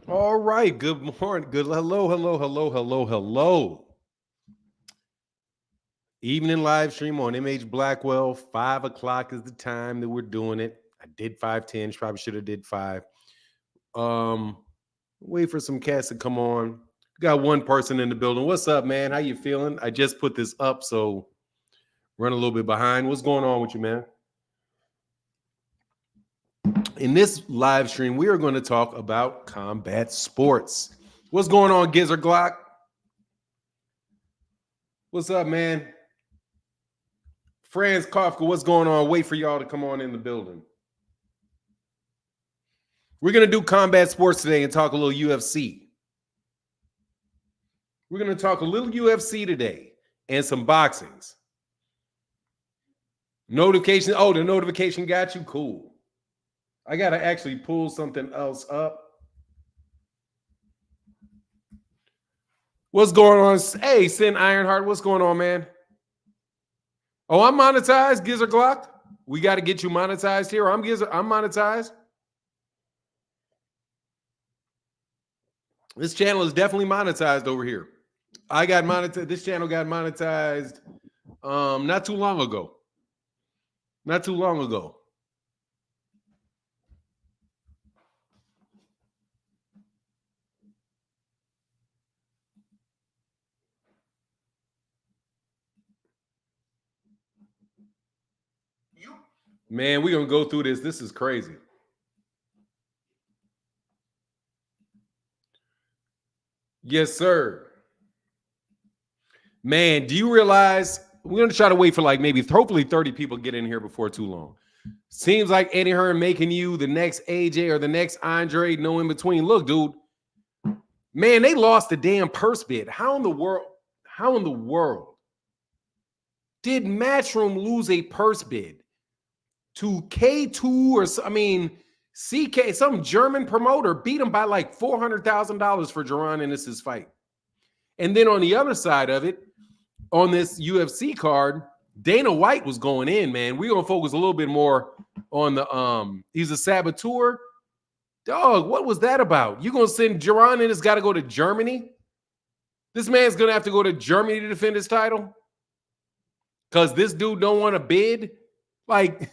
All right. Good morning. Good. Hello. Hello. Hello. Hello. Hello. Evening live stream on MH Blackwell. 5 o'clock is the time that we're doing it. I did 5:10. Probably should have did five. Um, Wait for some cats to come on. Got one person in the building. What's up, man? How you feeling? I just put this up, so run a little bit behind. What's going on with you, man? In this live stream, we are going to talk about combat sports. What's going on, Gizzard Glock? What's up, man? Franz Kafka, what's going on? Wait for y'all to come on in the building. We're going to do combat sports today and talk a little UFC. We're going to talk a little UFC today and some boxings. Notification. Oh, the notification got you? Cool. I got to actually pull something else up. What's going on? Hey, Sin Ironheart, what's going on, man? Oh, I'm monetized, Gizzard Glock. We got to get you monetized here. I'm monetized. This channel is definitely monetized over here. I got monetized. This channel got monetized not too long ago. Not too long ago. Man, we're going to go through this. This is crazy. Yes, sir. Man, do you realize we're going to try to wait for like maybe hopefully 30 people get in here before too long. Seems like Eddie Hearn making you the next AJ or the next Andre, no in between. Look, dude, man, they lost the damn purse bid. How in the world did Matchroom lose a purse bid to K2 CK, some German promoter beat him by like $400,000 for Jaron Ennis' fight. And then on the other side of it, on this UFC card, Dana White was going in, man. We're going to focus a little bit more on the he's a saboteur. Dog, what was that about? You going to send Jaron Ennis got to go to Germany? This man's going to have to go to Germany to defend his title? Because this dude don't want to bid? Like,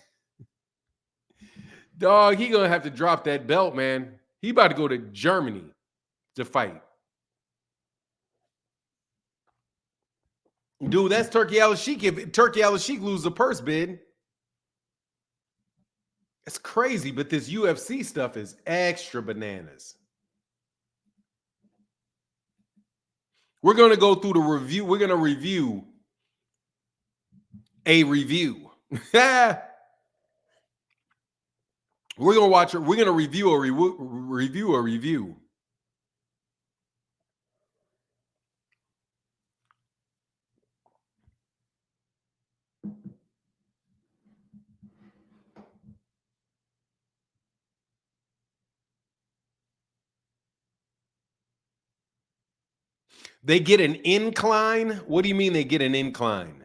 dog, he going to have to drop that belt, man. He about to go to Germany to fight. Dude, that's Turki Alalshiek. If Turki Alalshiek loses the purse bid, it's crazy, but this UFC stuff is extra bananas. We're going to go through the review. We're going to review a review. We're going to watch it. We're going to review a review. They get an incline. What do you mean they get an incline?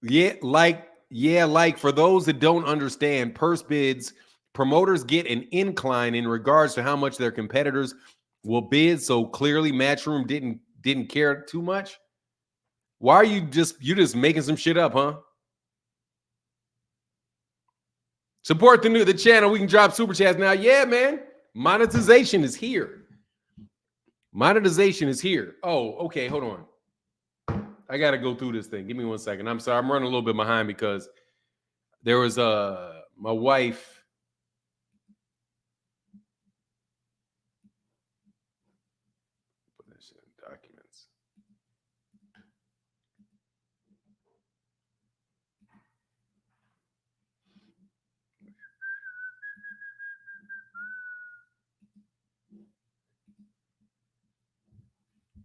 Like for those that don't understand, purse bids, promoters get an incline in regards to how much their competitors will bid. So clearly Matchroom didn't care too much. Why are you just making some shit up, huh? Support the channel. We can drop super chats now. Yeah, man. Monetization is here. Monetization is here. Oh, okay. Hold on. I got to go through this thing. Give me 1 second. I'm sorry. I'm running a little bit behind because there was my wife. Put that shit in documents.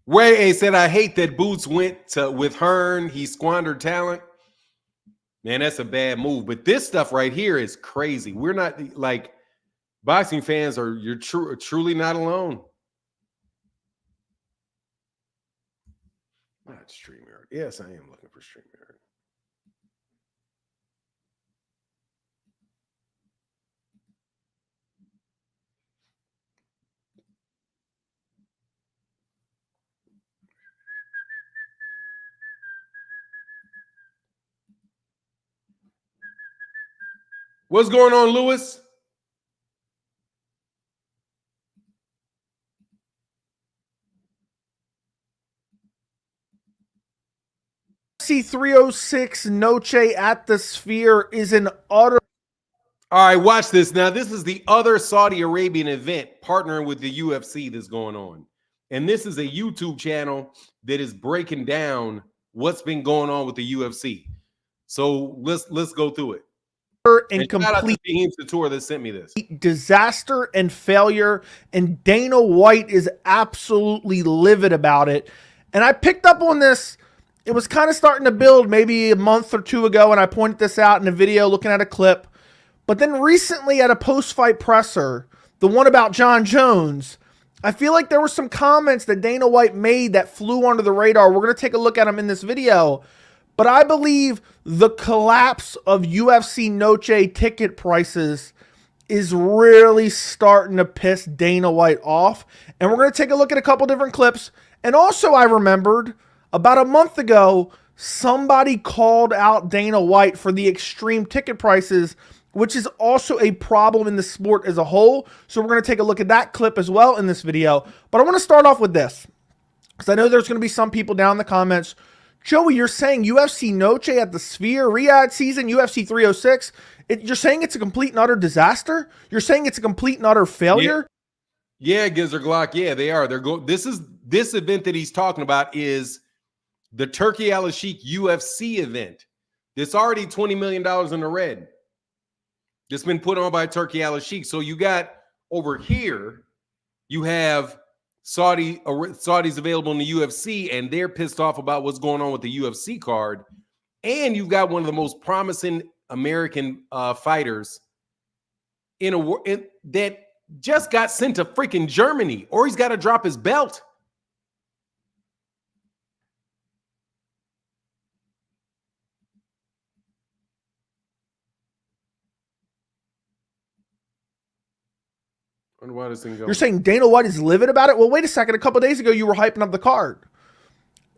Ray A said, I hate that Boots went with Hearn. He squandered talent. Man, that's a bad move. But this stuff right here is crazy. We're not like boxing fans you're truly not alone. Not StreamYard. Yes, I am looking for StreamYard. What's going on, Lewis? UFC 306 Noche at the Sphere is an utter. All right, watch this. Now, this is the other Saudi Arabian event partnering with the UFC that's going on. And this is a YouTube channel that is breaking down what's been going on with the UFC. So let's go through it. And shout out to complete Fahim Sator that sent me this. disaster and failure, and Dana White is absolutely livid about it. And I picked up on this. It was kind of starting to build maybe a month or two ago, and I pointed this out in a video looking at a clip. But then recently at a post-fight presser, the one about John Jones, I feel like there were some comments that Dana White made that flew under the radar. We're going to take a look at them in this video. But I believe the collapse of UFC Noche ticket prices is really starting to piss Dana White off. And we're going to take a look at a couple different clips. And also I remembered about a month ago, somebody called out Dana White for the extreme ticket prices, which is also a problem in the sport as a whole. So we're going to take a look at that clip as well in this video. But I want to start off with this, because I know there's going to be some people down in the comments. Joey, you're saying UFC Noche at the Sphere, Riyadh season, UFC 306. You're saying it's a complete and utter disaster? You're saying it's a complete and utter failure? Yeah, Gizzard Glock. Yeah, they are. This event that he's talking about is the Turki Alalshiek UFC event. It's already $20 million in the red. It's been put on by Turki Alalshiek. So you got over here, you have Saudis available in the UFC, and they're pissed off about what's going on with the UFC card. And you've got one of the most promising American fighters that just got sent to freaking Germany, or he's got to drop his belt. Why does thing go? You're saying Dana White is livid about it? Well, wait a second. A couple days ago, you were hyping up the card.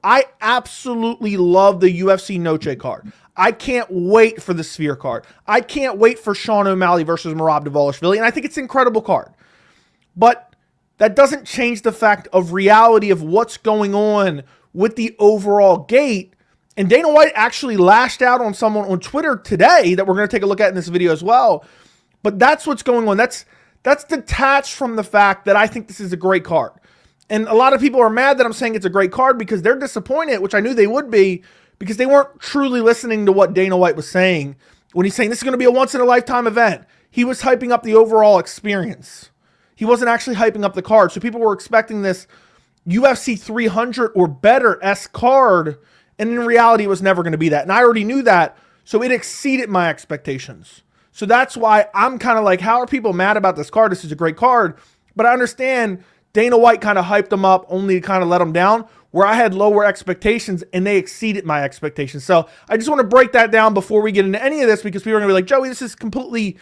I absolutely love the UFC Noche card. I can't wait for the Sphere card. I can't wait for Sean O'Malley versus Merab Dvalishvili, and I think it's an incredible card. But that doesn't change the fact of reality of what's going on with the overall gate. And Dana White actually lashed out on someone on Twitter today that we're going to take a look at in this video as well. But that's what's going on. That's detached from the fact that I think this is a great card. And a lot of people are mad that I'm saying it's a great card because they're disappointed, which I knew they would be, because they weren't truly listening to what Dana White was saying when he's saying this is going to be a once-in-a-lifetime event. He was hyping up the overall experience. He wasn't actually hyping up the card. So people were expecting this UFC 300 or better-esque card, and in reality, it was never going to be that. And I already knew that, so it exceeded my expectations. So that's why I'm kind of like, how are people mad about this card? This is a great card. But I understand Dana White kind of hyped them up only to kind of let them down, where I had lower expectations and they exceeded my expectations. So I just want to break that down before we get into any of this, because people are going to be like, Joey, this is completely,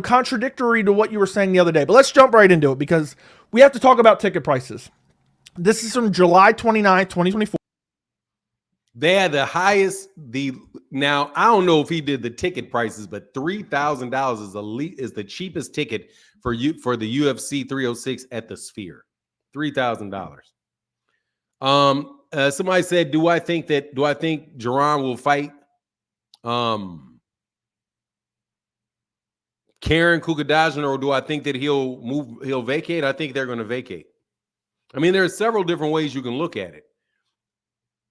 contradictory to what you were saying the other day. But let's jump right into it, because we have to talk about ticket prices. This is from July 29, 2024. They had the highest. Now I don't know if he did the ticket prices, but $3,000 is the cheapest ticket for the UFC 306 at the Sphere. $3,000. Somebody said, do I think Jaron will fight Karen Kukadajian, or do I think that he'll vacate? I think they're going to vacate. I mean, there are several different ways you can look at it.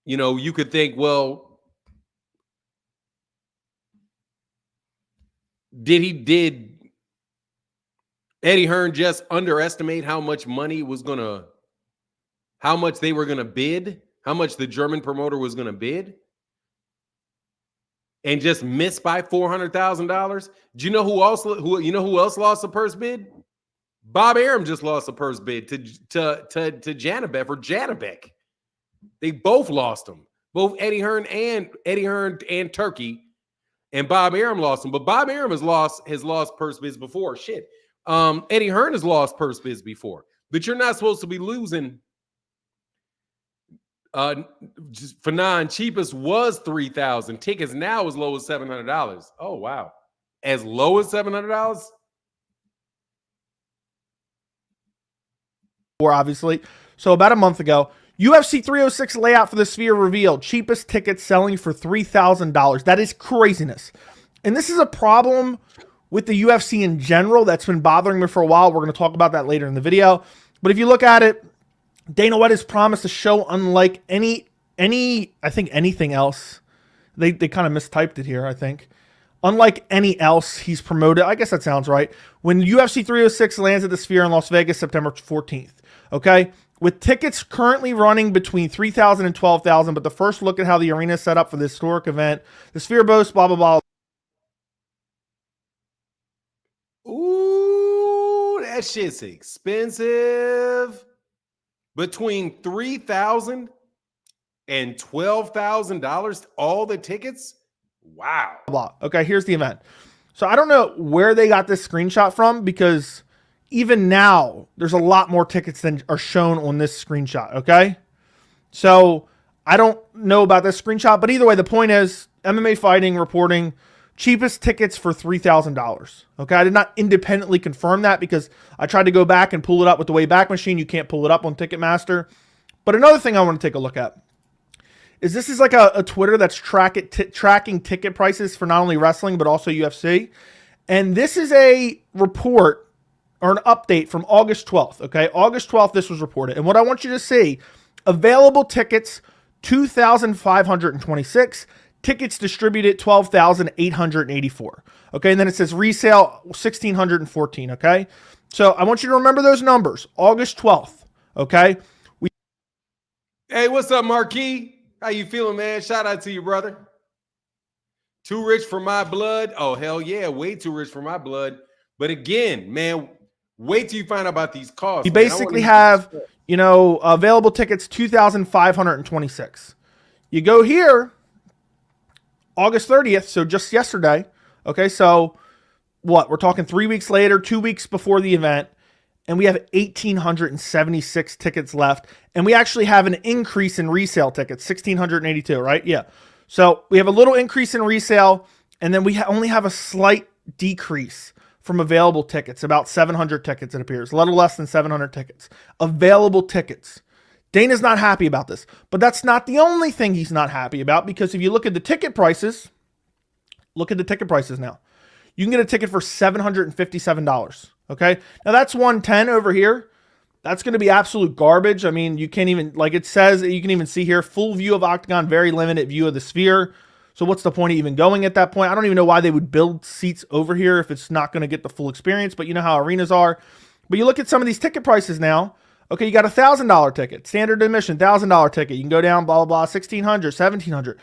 You could think, well, did Eddie Hearn just underestimate how much they were gonna bid, how much the German promoter was gonna bid, and just miss by $400,000? Do you know who else lost the purse bid? Bob Arum just lost the purse bid to Janabek for Janabek. They both lost them. Both Eddie Hearn and Turki, and Bob Arum lost them. But Bob Arum has lost purse bids before. Shit. Eddie Hearn has lost purse bids before. But you're not supposed to be losing. For cheapest was $3,000. Tickets now as low as $700. Oh wow. as low as $700? Or obviously. So about a month ago, UFC 306 layout for the Sphere revealed. Cheapest tickets selling for $3,000. That is craziness. And this is a problem with the UFC in general that's been bothering me for a while. We're going to talk about that later in the video. But if you look at it, Dana White has promised a show unlike any I think anything else. They kind of mistyped it here, I think. Unlike any else he's promoted. I guess that sounds right. When UFC 306 lands at the Sphere in Las Vegas, September 14th. Okay? With tickets currently running between $3,000 and $12,000, but the first look at how the arena is set up for this historic event, the Sphere boasts blah, blah, blah. Ooh, that shit's expensive. Between $3,000 and $12,000, all the tickets? Wow. Blah. Okay, here's the event. So I don't know where they got this screenshot from, because even now there's a lot more tickets than are shown on this screenshot. Okay. So I don't know about this screenshot, but either way, the point is MMA Fighting reporting cheapest tickets for $3,000. Okay. I did not independently confirm that because I tried to go back and pull it up with the Wayback Machine. You can't pull it up on Ticketmaster. But another thing I want to take a look at is this is like a Twitter that's tracking ticket prices for not only wrestling, but also UFC. And this is a report or an update from August 12th. Okay. August 12th, this was reported. And what I want you to see, available tickets, 2,526. Tickets distributed, 12,884. Okay. And then it says resale, 1,614. Okay. So I want you to remember those numbers. August 12th. Okay. Hey, what's up, Marquis? How you feeling, man? Shout out to you, brother. Too rich for my blood? Oh, hell yeah. Way too rich for my blood. But again, man, wait till you find out about these costs. You basically have, available tickets, 2,526. You go here, August 30th, so just yesterday. Okay, so what? We're talking 3 weeks later, 2 weeks before the event, and we have 1,876 tickets left. And we actually have an increase in resale tickets, 1,682, right? Yeah. So we have a little increase in resale, and then we only have a slight decrease from available tickets, about 700 tickets, it appears. A little less than 700 tickets. Available tickets. Dana's not happy about this, but that's not the only thing he's not happy about, because if you look at the ticket prices, look at the ticket prices now. You can get a ticket for $757. Okay. Now that's 110 over here. That's going to be absolute garbage. I mean, you can't even, like it says, you can even see here, full view of Octagon, very limited view of the Sphere. So what's the point of even going at that point? I don't even know why they would build seats over here if it's not going to get the full experience, but you know how arenas are. But you look at some of these ticket prices now. Okay, you got a $1,000 ticket, standard admission, $1,000 ticket. You can go down, blah, blah, blah, $1,600, $1,700.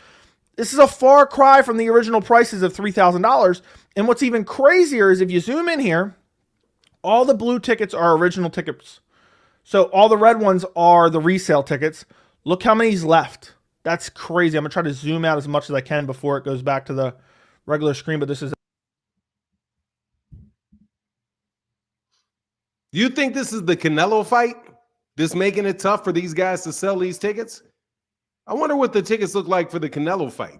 This is a far cry from the original prices of $3,000. And what's even crazier is if you zoom in here, all the blue tickets are original tickets. So all the red ones are the resale tickets. Look how many's left. That's crazy. I'm going to try to zoom out as much as I can before it goes back to the regular screen, but this is... Do you think this is the Canelo fight? This making it tough for these guys to sell these tickets? I wonder what the tickets look like for the Canelo fight.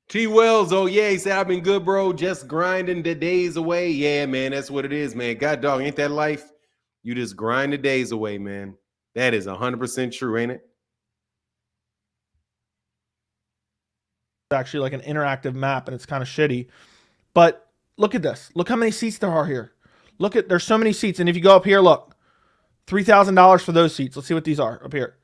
T. Wells, oh yeah, he said, I've been good, bro. Just grinding the days away. Yeah, man, that's what it is, man. God dog, ain't that life? You just grind the days away, man. That is 100% true, ain't it? Actually like an interactive map, and it's kind of shitty. But look at this. Look how many seats there are here. Look at, there's so many seats. And if you go up here, look, $3,000 for those seats. Let's see what these are up here.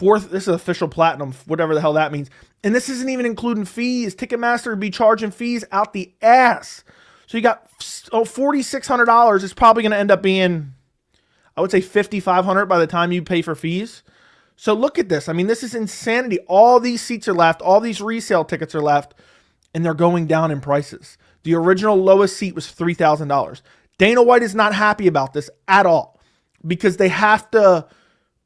This is official platinum, whatever the hell that means. And this isn't even including fees. Ticketmaster would be charging fees out the ass. So you got $4,600. It's probably going to end up being, I would say, $5,500 by the time you pay for fees. So look at this. I mean, this is insanity. All these seats are left. All these resale tickets are left. And they're going down in prices. The original lowest seat was $3,000. Dana White is not happy about this at all, because they have to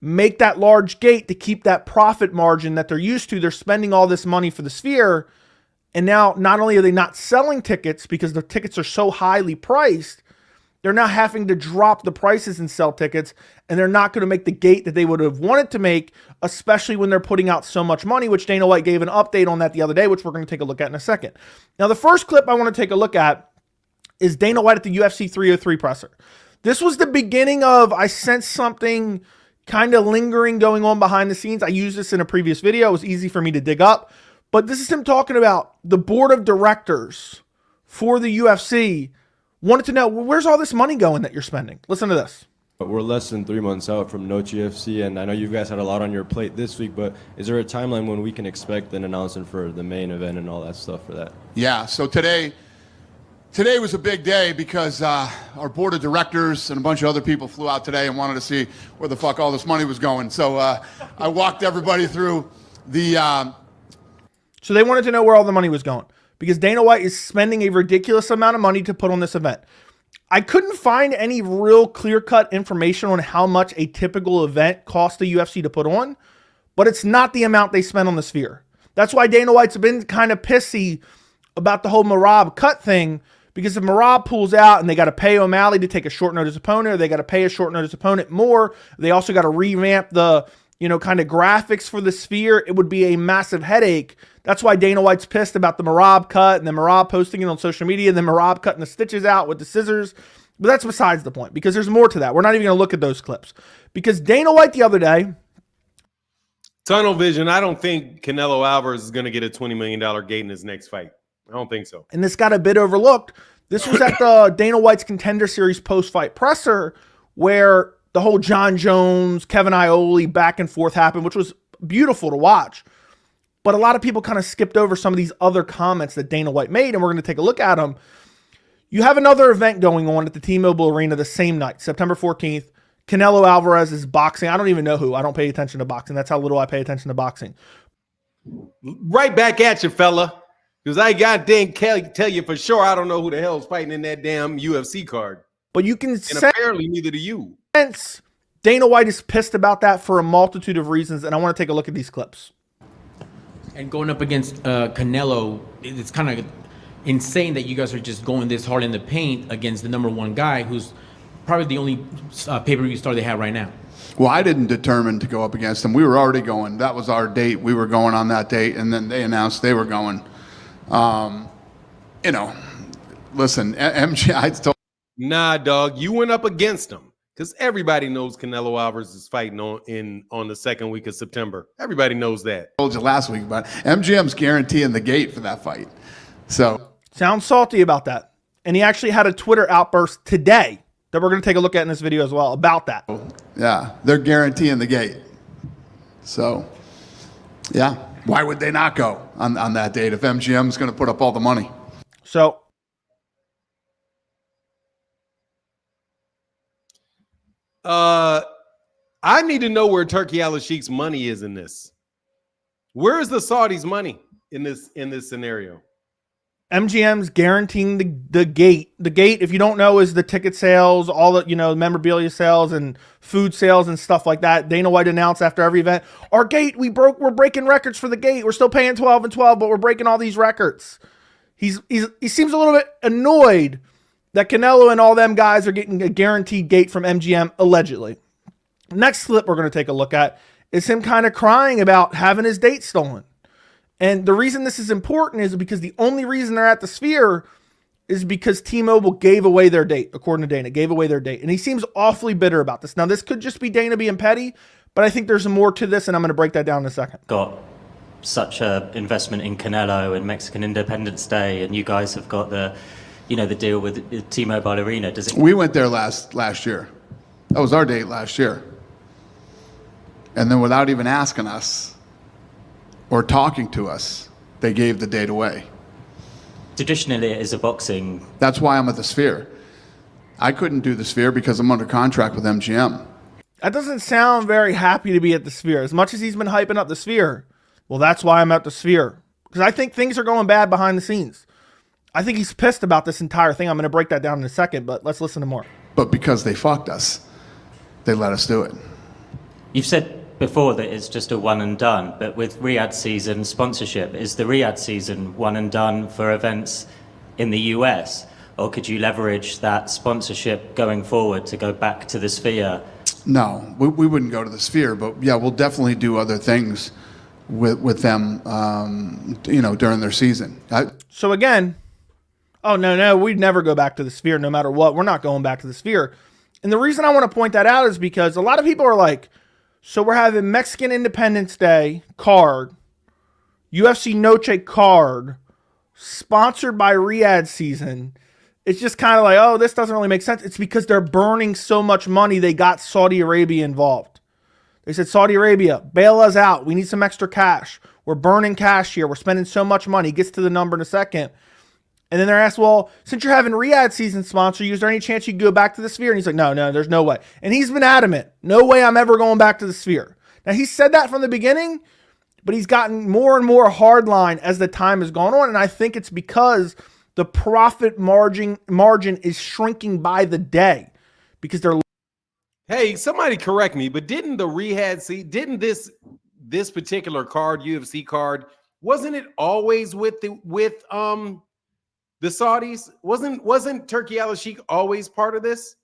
make that large gate to keep that profit margin that they're used to. They're spending all this money for the Sphere. And now not only are they not selling tickets because the tickets are so highly priced, they're now having to drop the prices and sell tickets, and they're not going to make the gate that they would have wanted to make, especially when they're putting out so much money, which Dana White gave an update on that the other day, which we're going to take a look at in a second. Now, the first clip I want to take a look at is Dana White at the UFC 303 presser. This was the beginning of, I sensed something kind of lingering going on behind the scenes. I used this in a previous video. It was easy for me to dig up. But this is him talking about the board of directors for the UFC wanted to know, well, where's all this money going that you're spending? Listen to this. But we're less than 3 months out from Noche UFC, and I know you guys had a lot on your plate this week, but is there a timeline when we can expect an announcement for the main event and all that stuff for that? Yeah, so today was a big day because our board of directors and a bunch of other people flew out today and wanted to see where the fuck all this money was going. So I walked everybody through the... So they wanted to know where all the money was going because Dana White is spending a ridiculous amount of money to put on this event. I couldn't find any real clear-cut information on how much a typical event costs the UFC to put on, but it's not the amount they spend on the Sphere. That's why Dana White's been kind of pissy about the whole Merab cut thing, because if Merab pulls out and they got to pay O'Malley to take a short notice opponent, or they got to pay a short notice opponent more, they also got to revamp the, kind of graphics for the Sphere, it would be a massive headache. That's why Dana White's pissed about the Merab cut and then Merab posting it on social media and then Merab cutting the stitches out with the scissors. But that's besides the point because there's more to that. We're not even going to look at those clips because Dana White the other day. Tunnel vision. I don't think Canelo Alvarez is going to get a $20 million gate in his next fight. I don't think so. And this got a bit overlooked. This was at the Dana White's Contender Series post-fight presser where the whole John Jones, Kevin Iole back and forth happened, which was beautiful to watch. But a lot of people kind of skipped over some of these other comments that Dana White made, and we're going to take a look at them. You have another event going on at the T-Mobile Arena the same night, September 14th. Canelo Alvarez is boxing. I don't even know who. I don't pay attention to boxing. That's how little I pay attention to boxing. Right back at you, fella. Because I goddamn tell you for sure I don't know who the hell's fighting in that damn UFC card. But you can and apparently neither do you. Dana White is pissed about that for a multitude of reasons, and I want to take a look at these clips. And going up against Canelo, it's kind of insane that you guys are just going this hard in the paint against the #1 guy who's probably the only pay-per-view star they have right now. Well, I didn't determine to go up against them. We were already going. That was our date. We were going on that date, and then they announced they were going. Listen, MJ, I told. Nah, dog, you went up against him. Because everybody knows Canelo Alvarez is fighting on the second week of September. Everybody knows that. I told you last week, but MGM's guaranteeing the gate for that fight. So sounds salty about that. And he actually had a Twitter outburst today that we're going to take a look at in this video as well about that. Yeah, they're guaranteeing the gate. So, yeah, why would they not go on that date if MGM's going to put up all the money? So I need to know where Turki Alalshiek's money is in this. Where is the Saudis' money in this scenario? MGM's guaranteeing the gate. The gate, if you don't know, is the ticket sales, all the memorabilia sales and food sales and stuff like that. Dana White announced after every event, our gate, we're breaking records for the gate. We're still paying 12 and 12, but we're breaking all these records. He seems a little bit annoyed that Canelo and all them guys are getting a guaranteed gate from MGM, allegedly. Next clip we're going to take a look at is him kind of crying about having his date stolen. And the reason this is important is because the only reason they're at the Sphere is because T-Mobile gave away their date, according to Dana, gave away their date. And he seems awfully bitter about this. Now, this could just be Dana being petty, but I think there's more to this, and I'm going to break that down in a second. Got such an investment in Canelo and Mexican Independence Day, and you guys have got the deal with T-Mobile Arena. Does it? We went there last year. That was our date last year. And then without even asking us or talking to us, they gave the date away. Traditionally, it is a boxing. That's why I'm at the Sphere. I couldn't do the Sphere because I'm under contract with MGM. That doesn't sound very happy to be at the Sphere. As much as he's been hyping up the Sphere, well, that's why I'm at the Sphere. Because I think things are going bad behind the scenes. I think he's pissed about this entire thing. I'm going to break that down in a second, but let's listen to more. But because they fucked us, they let us do it. You've said before that it's just a one and done, but with Riyadh season sponsorship, is the Riyadh season one and done for events in the US? or could you leverage that sponsorship going forward to go back to the Sphere? No, we wouldn't go to the Sphere, but yeah, we'll definitely do other things with them, during their season. So again, oh, no, we'd never go back to the Sphere no matter what. We're not going back to the Sphere. And the reason I want to point that out is because a lot of people are like, so we're having Mexican Independence Day card, UFC Noche card, sponsored by Riyadh season. It's just kind of like, oh, this doesn't really make sense. It's because they're burning so much money, they got Saudi Arabia involved. They said, Saudi Arabia, bail us out. We need some extra cash. We're burning cash here. We're spending so much money. Gets to the number in a second. And then they're asked, well, since you're having Riyadh season sponsor you, is there any chance you could go back to the Sphere? And he's like, no, there's no way. And he's been adamant. No way I'm ever going back to the Sphere. Now, he said that from the beginning, but he's gotten more and more hardline as the time has gone on. And I think it's because the profit margin is shrinking by the day because they're. Hey, somebody correct me, but didn't this particular card, UFC card, wasn't it always with the Saudis? Wasn't Turki Alalshiek always part of this?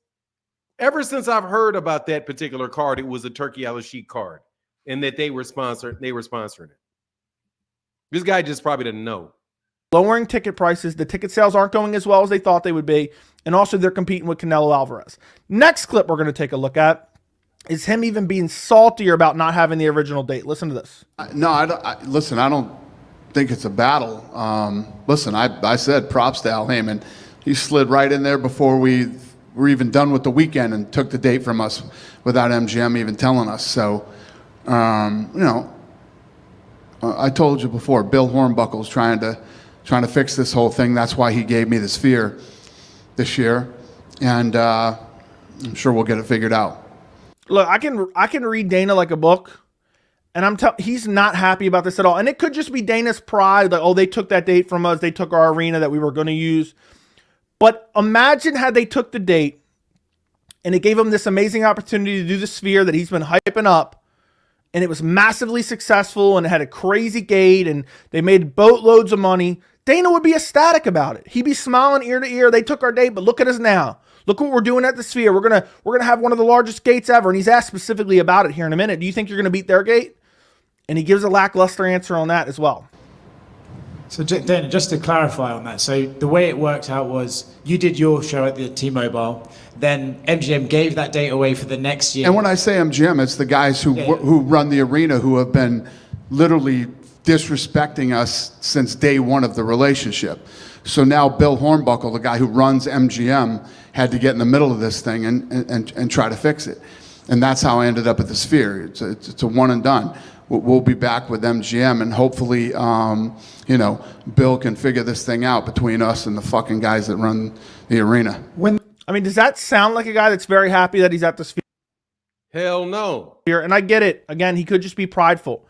Ever since I've heard about that particular card, it was a Turki Alalshiek card, and that they were sponsoring it. This guy just probably didn't know. Lowering ticket prices. The ticket sales aren't going as well as they thought they would be. And also they're competing with Canelo Alvarez. Next clip we're going to take a look at is him even being saltier about not having the original date. Listen to this. No, I don't think it's a battle. Listen, I said props to Al Heyman. He slid right in there before we were even done with the weekend and took the date from us without MGM even telling us. So, I told you before, Bill Hornbuckle's trying to fix this whole thing. That's why he gave me the Sphere this year, and I'm sure we'll get it figured out. Look, I can read Dana like a book, and he's not happy about this at all. And it could just be Dana's pride, like, oh, they took that date from us, they took our arena that we were going to use. But imagine had they took the date, and it gave him this amazing opportunity to do the Sphere that he's been hyping up, and it was massively successful, and it had a crazy gate, and they made boatloads of money. Dana would be ecstatic about it. He'd be smiling ear to ear. They took our date, but look at us now. Look what we're doing at the Sphere. We're gonna have one of the largest gates ever. And he's asked specifically about it here in a minute. Do you think you're gonna beat their gate? And he gives a lackluster answer on that as well. So Dana, just to clarify on that, so the way it worked out was you did your show at the T-Mobile, then MGM gave that date away for the next year. And when I say MGM, it's the guys who run the arena who have been literally disrespecting us since day one of the relationship. So now Bill Hornbuckle, the guy who runs MGM, had to get in the middle of this thing and try to fix it. And that's how I ended up at the Sphere. It's a one and done. We'll be back with MGM, and hopefully, Bill can figure this thing out between us and the fucking guys that run the arena. Does that sound like a guy that's very happy that he's at the Sphere? Hell no. And I get it. Again, he could just be prideful.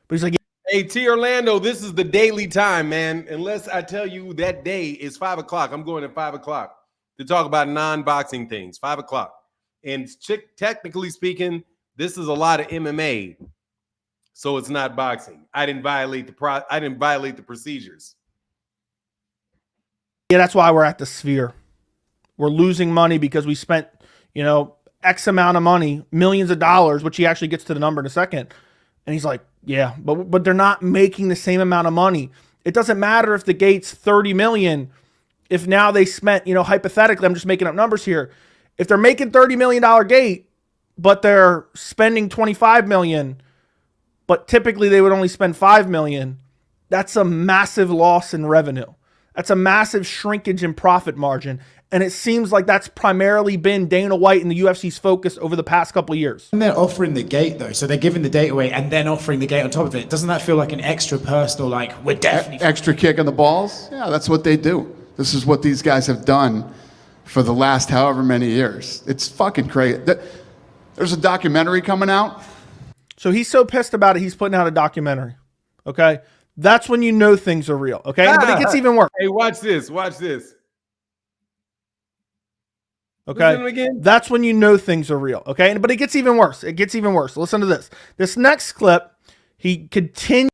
But he's like, Hey, T. Orlando, this is the daily time, man. Unless I tell you that day is 5 o'clock. I'm going at 5 o'clock to talk about non-boxing things. 5 o'clock. And technically speaking, this is a lot of MMA. So it's not boxing. I didn't violate the procedures. yeah, that's why we're at the Sphere. We're losing money because we spent, X amount of money, millions of dollars, which he actually gets to the number in a second. And he's like, yeah, but they're not making the same amount of money. It doesn't matter if the gate's 30 million. If now they spent, hypothetically, I'm just making up numbers here. If they're making $30 million gate, but they're spending 25 million, but typically they would only spend 5 million, that's a massive loss in revenue. That's a massive shrinkage in profit margin. And it seems like that's primarily been Dana White and the UFC's focus over the past couple of years. And they're offering the gate, though. So they're giving the date away and then offering the gate on top of it. Doesn't that feel like an extra personal, like, we're definitely... Extra kick in the balls? Yeah, that's what they do. This is what these guys have done for the last however many years. It's fucking crazy. There's a documentary coming out. So he's so pissed about it, he's putting out a documentary. Okay? That's when you know things are real. Okay? But it gets even worse. Hey, watch this. Watch this. Okay, that's when you know things are real. Okay, but it gets even worse. It gets even worse. Listen to this. This next clip, he continues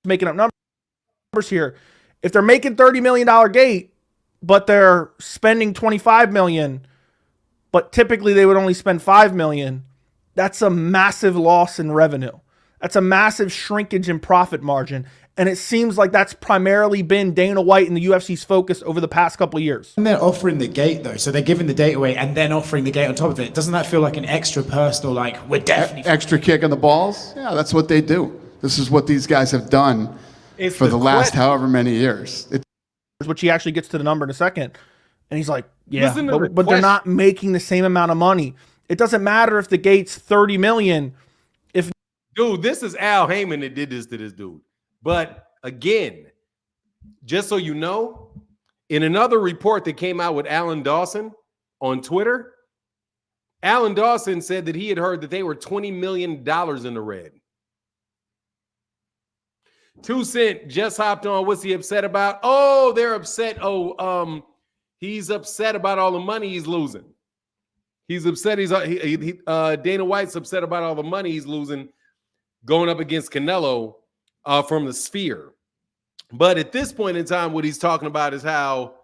making up numbers here. If they're making $30 million gate, but they're spending 25 million, but typically they would only spend 5 million. That's a massive loss in revenue. That's a massive shrinkage in profit margin. And it seems like that's primarily been Dana White and the UFC's focus over the past couple of years. And they're offering the gate, though. So they're giving the date away and then offering the gate on top of it. Doesn't that feel like an extra personal, like, we're definitely... Extra kick in the balls? Yeah, that's what they do. This is what these guys have done for the last however many years. Which he actually gets to the number in a second. And he's like, yeah, but they're question. not making the same amount of money. It doesn't matter if the gate's 30 million. Dude, this is Al Heyman that did this to this dude. But again, just so you know, in another report that came out with Alan Dawson on Twitter, Alan Dawson said that he had heard that they were $20 million in the red. 2 Cent just hopped on. What's he upset about? Oh, they're upset. He's upset about all the money he's losing. He's upset. Dana White's upset about all the money he's losing going up against Canelo from the Sphere. But at this point in time, what he's talking about is how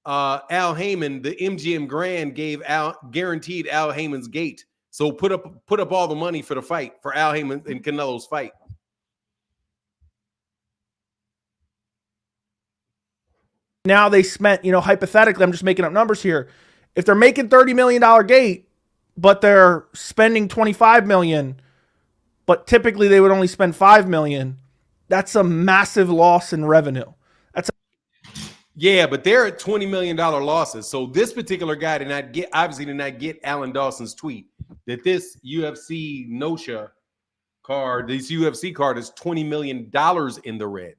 Al Heyman, the MGM Grand, guaranteed Al Heyman's gate. So put up all the money for the fight, for Al Heyman and Canelo's fight. Now they spent, hypothetically, I'm just making up numbers here. If they're making $30 million gate, but they're spending 25 million, but typically they would only spend 5 million, that's a massive loss in revenue. Yeah, but they're at $20 million losses. So this particular guy did not get Alan Dawson's tweet that this UFC Notia card, this UFC card is $20 million in the red.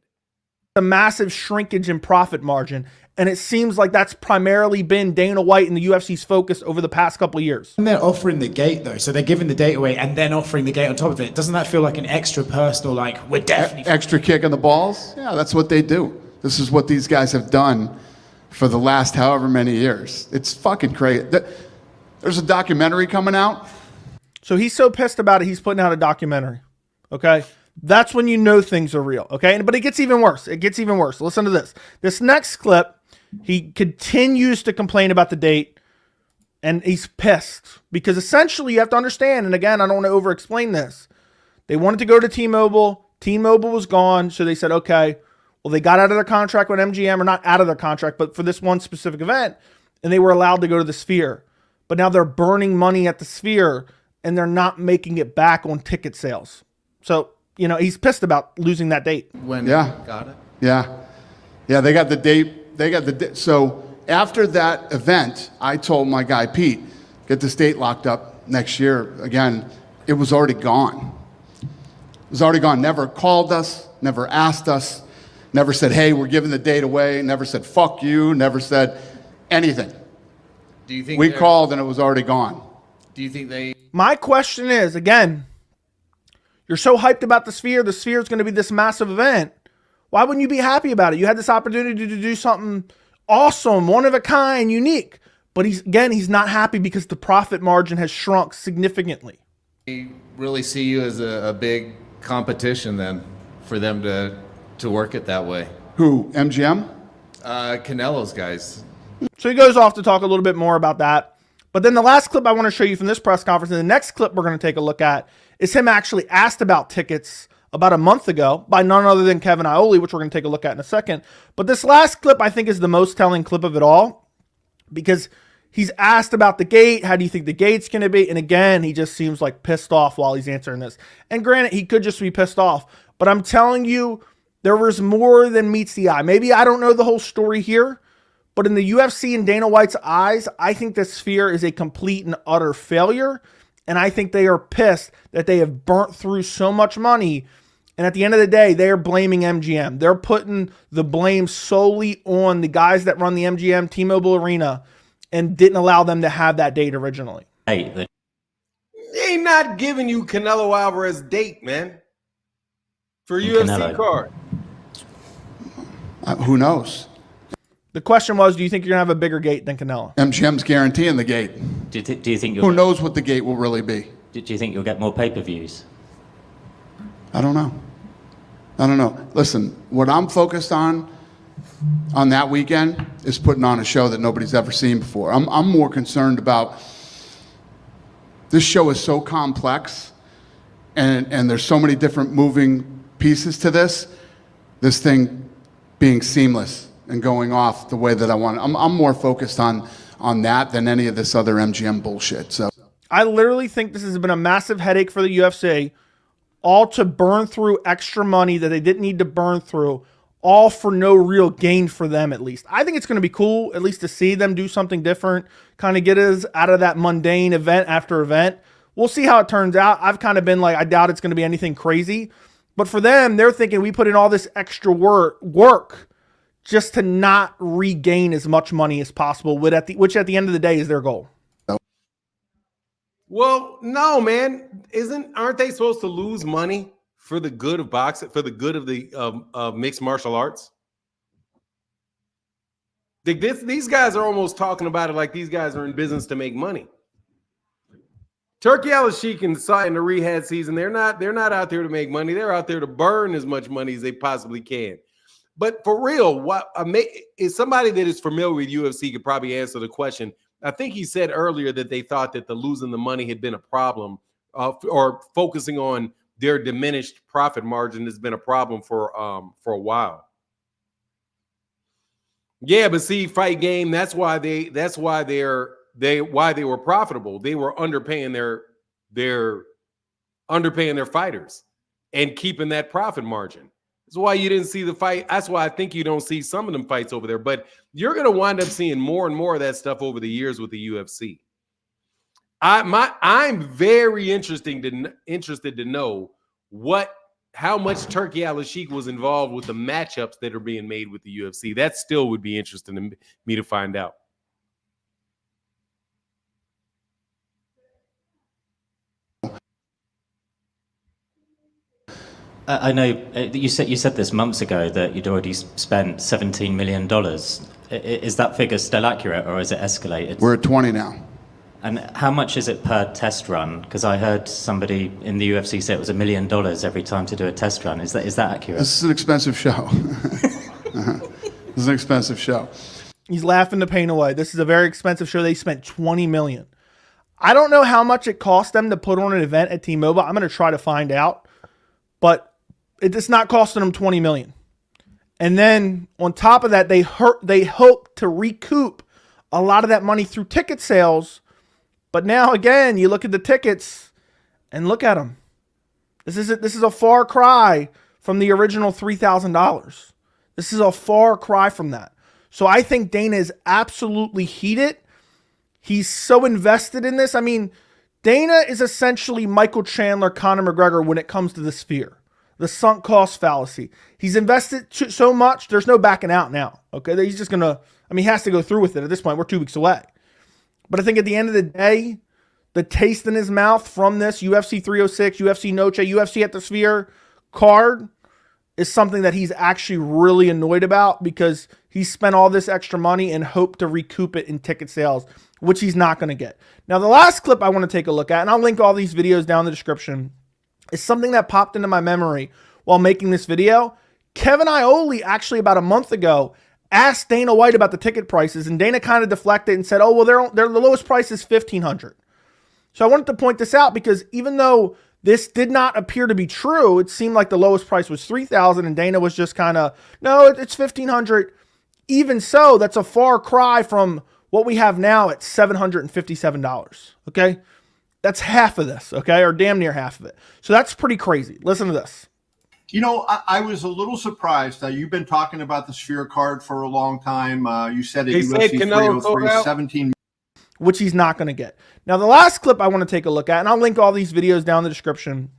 A massive shrinkage in profit margin. And it seems like that's primarily been Dana White and the UFC's focus over the past couple of years. And they're offering the gate, though. So they're giving the date away and then offering the gate on top of it. Doesn't that feel like an extra personal, like, we're definitely... Extra kick in the balls? Yeah, that's what they do. This is what these guys have done for the last however many years. It's fucking crazy. There's a documentary coming out. So he's so pissed about it, he's putting out a documentary. Okay? That's when you know things are real. Okay? But it gets even worse. It gets even worse. Listen to this. This next clip, he continues to complain about the date, and he's pissed. Because essentially, you have to understand, and again, I don't want to over-explain this. They wanted to go to T-Mobile. T-Mobile was gone, so they said, okay, well, they got out of their contract with MGM, or not out of their contract, but for this one specific event, and they were allowed to go to the Sphere. But now they're burning money at the Sphere, and they're not making it back on ticket sales. So, he's pissed about losing that date. Got it. Yeah, they got the date. So after that event, I told my guy, Pete, get this date locked up next year. Again, it was already gone. It was already gone. Never called us, never asked us, never said, hey, we're giving the date away, never said, fuck you, never said anything. Do you think we called and it was already gone? Do you think they... My question is, again, you're so hyped about the Sphere is going to be this massive event. Why wouldn't you be happy about it? You had this opportunity to do something awesome, one of a kind, unique. But he's not happy because the profit margin has shrunk significantly. They really see you as a big competition then for them to work it that way. Who, MGM? Canelo's guys. So he goes off to talk a little bit more about that. But then the last clip I want to show you from this press conference, and the next clip we're going to take a look at, is him actually asked about tickets about a month ago by none other than Kevin Iole, which we're going to take a look at in a second. But this last clip, I think, is the most telling clip of it all, because he's asked about the gate. How do you think the gate's going to be? And again, he just seems like pissed off while he's answering this. And granted, he could just be pissed off. But I'm telling you, there was more than meets the eye. Maybe I don't know the whole story here, but in the UFC and Dana White's eyes, I think the Sphere is a complete and utter failure. And I think they are pissed that they have burnt through so much money. And at the end of the day, they are blaming MGM. They're putting the blame solely on the guys that run the MGM T-Mobile Arena and didn't allow them to have that date originally. They ain't not giving you Canelo Alvarez date, man, for UFC card. Who knows? The question was, do you think you're going to have a bigger gate than Canelo? MGM's guaranteeing the gate. Do you think Who knows what the gate will really be? Do you think you'll get more pay-per-views? I don't know. Listen, what I'm focused on on that weekend is putting on a show that nobody's ever seen before. I'm more concerned about this show is so complex and there's so many different moving pieces to this thing being seamless and going off the way that I want. I'm more focused on that than any of this other MGM bullshit. So I literally think this has been a massive headache for the UFC, all to burn through extra money that they didn't need to burn through, all for no real gain for them, at least. I think it's going to be cool, at least to see them do something different, kind of get us out of that mundane event after event. We'll see how it turns out. I've kind of been like, I doubt it's going to be anything crazy. But for them, they're thinking we put in all this extra work just to not regain as much money as possible, which at the end of the day is their goal. Well, no, man. Aren't they supposed to lose money for the good of boxing, for the good of the mixed martial arts? These guys are almost talking about it like these guys are in business to make money. Turki Alalshiek and the rehab season, they're not out there to make money. They're out there to burn as much money as they possibly can. But for real, what is somebody that is familiar with UFC could probably answer the question. I think he said earlier that they thought that the losing the money had been a problem, or focusing on their diminished profit margin has been a problem for a while. Yeah, but see, Fight Game, that's why they were profitable. They were underpaying their fighters and keeping that profit margin. That's why you didn't see the fight. That's why I think you don't see some of them fights over there. But you're going to wind up seeing more and more of that stuff over the years with the UFC. I'm very interested to know how much Turki Alalshiek was involved with the matchups that are being made with the UFC. That still would be interesting to me to find out. I know you said this months ago that you'd already spent $17 million. Is that figure still accurate, or is it escalated? we're at 20 now. And how much is it per test run? Because I heard somebody in the UFC say it was $1 million every time to do a test run. Is that accurate? This is an expensive show. This is an expensive show. He's laughing the pain away. This is a very expensive show. They spent $20 million. I don't know how much it cost them to put on an event at T-Mobile. I'm going to try to find out. But it's not costing them $20 million. And then on top of that, they hope to recoup a lot of that money through ticket sales. But now again, you look at the tickets and look at them. This is a far cry from the original $3,000. This is a far cry from that. So I think Dana is absolutely heated. He's so invested in this. I mean, Dana is essentially Michael Chandler, Conor McGregor when it comes to the Sphere. The sunk cost fallacy. He's invested so much, there's no backing out now. Okay, he's just he has to go through with it at this point. We're 2 weeks away. But I think at the end of the day, the taste in his mouth from this UFC 306, UFC Noche, UFC at the Sphere card is something that he's actually really annoyed about, because he spent all this extra money and hoped to recoup it in ticket sales, which he's not going to get. Now, the last clip I want to take a look at, and I'll link all these videos down in the description, is something that popped into my memory while making this video. Kevin Iole actually about a month ago asked Dana White about the ticket prices, and Dana kind of deflected and said, oh, well, the lowest price is $1,500. So I wanted to point this out because even though this did not appear to be true, it seemed like the lowest price was $3,000, and Dana was just kind of, no, it's $1,500. Even so, that's a far cry from what we have now at $757, okay? That's half of this, okay? Or damn near half of it. So that's pretty crazy. Listen to this. You know, I was a little surprised that you've been talking about the Sphere card for a long time. You said at UFC 303, 17, which he's not going to get. Now, the last clip I want to take a look at, and I'll link all these videos down in the description,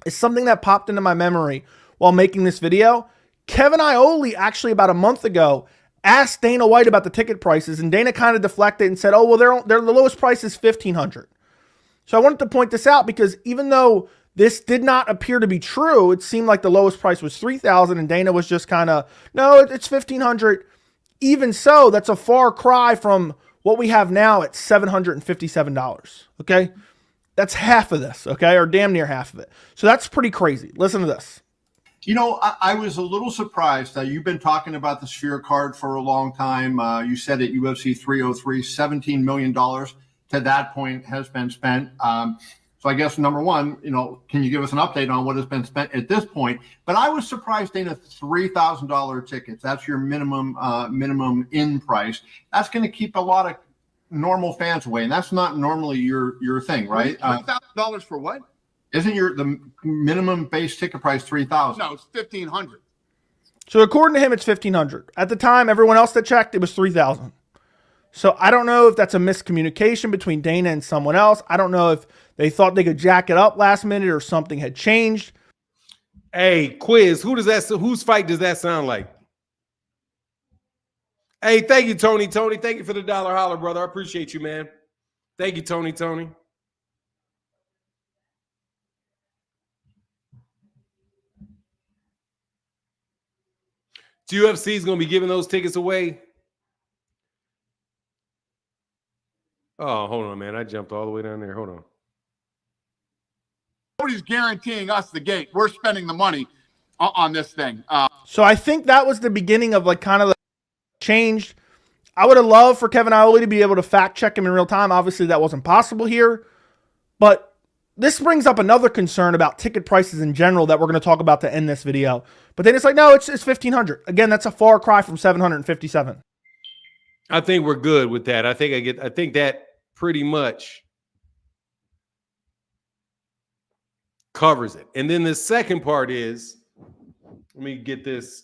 is something that popped into my memory while making this video. Kevin Iole actually about a month ago asked Dana White about the ticket prices, and Dana kind of deflected and said, oh, well, the lowest price is $1,500. So I wanted to point this out because even though this did not appear to be true, it seemed like the lowest price was $3,000, and Dana was just kind of, no, it's $1,500. Even so, that's a far cry from what we have now at $757, okay? That's half of this, okay? Or damn near half of it. So that's pretty crazy. Listen to this. You know, I was a little surprised that you've been talking about the Sphere card for a long time. You said at UFC 303, $17 million to that point has been spent. So I guess number one, you know, can you give us an update on what has been spent at this point? But I was surprised, Dana, $3,000 tickets. That's your minimum in price. That's going to keep a lot of normal fans away, and that's not normally your thing, right? $3,000 for what? Isn't the minimum base ticket price $3,000? No, it's $1,500. So according to him, it's $1,500. At the time, everyone else that checked, it was $3,000. So I don't know if that's a miscommunication between Dana and someone else. I don't know if they thought they could jack it up last minute or something had changed. Hey, quiz. Whose fight does that sound like? Hey, thank you, Tony. Tony, thank you for the dollar holler, brother. I appreciate you, man. Thank you, Tony. Tony. UFC is going to be giving those tickets away. Oh, hold on, man. I jumped all the way down there. Hold on. Nobody's guaranteeing us the gate. We're spending the money on this thing. So I think that was the beginning of like kind of the changed. I would have loved for Kevin Iole to be able to fact check him in real time. Obviously, that wasn't possible here. But this brings up another concern about ticket prices in general that we're going to talk about to end this video. But then it's like, no, it's $1,500. Again, that's a far cry from $757. I think we're good with that. I think that pretty much covers it. And then the second part is, let me get this.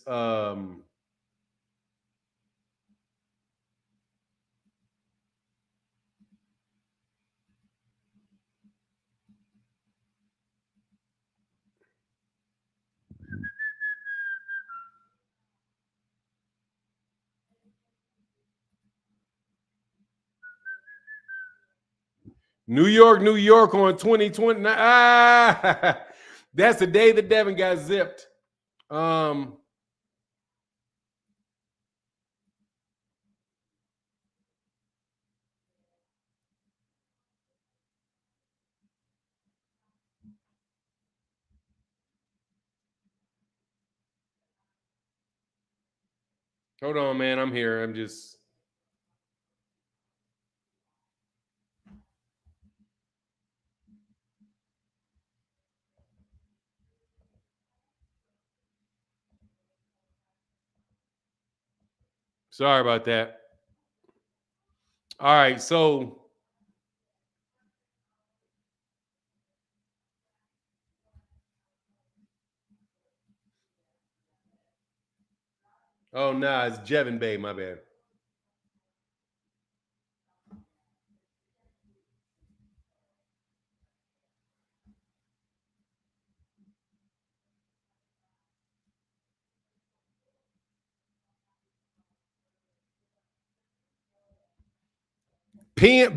New York, New York on 2020. That's the day that Devin got zipped. Hold on, man. I'm here. I'm just. Sorry about that. All right, so oh no, it's Jevin Bay, my bad.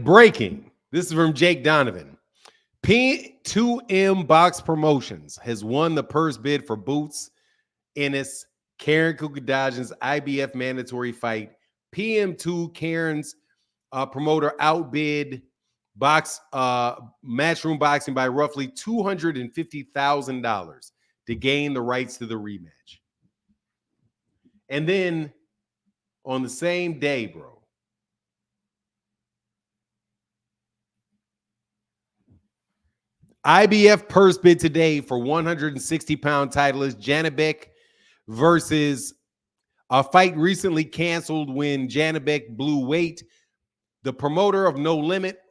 Breaking. This is from Jake Donovan. P2M Box Promotions has won the purse bid for Boots, Ennis, Karen Kukadajin's IBF mandatory fight. PM2 Karen's promoter outbid Matchroom Boxing by roughly $250,000 to gain the rights to the rematch. And then on the same day, bro, IBF purse bid today for 160-pound titleist Janibek versus a fight recently canceled when Janibek blew weight. The promoter of No Limit,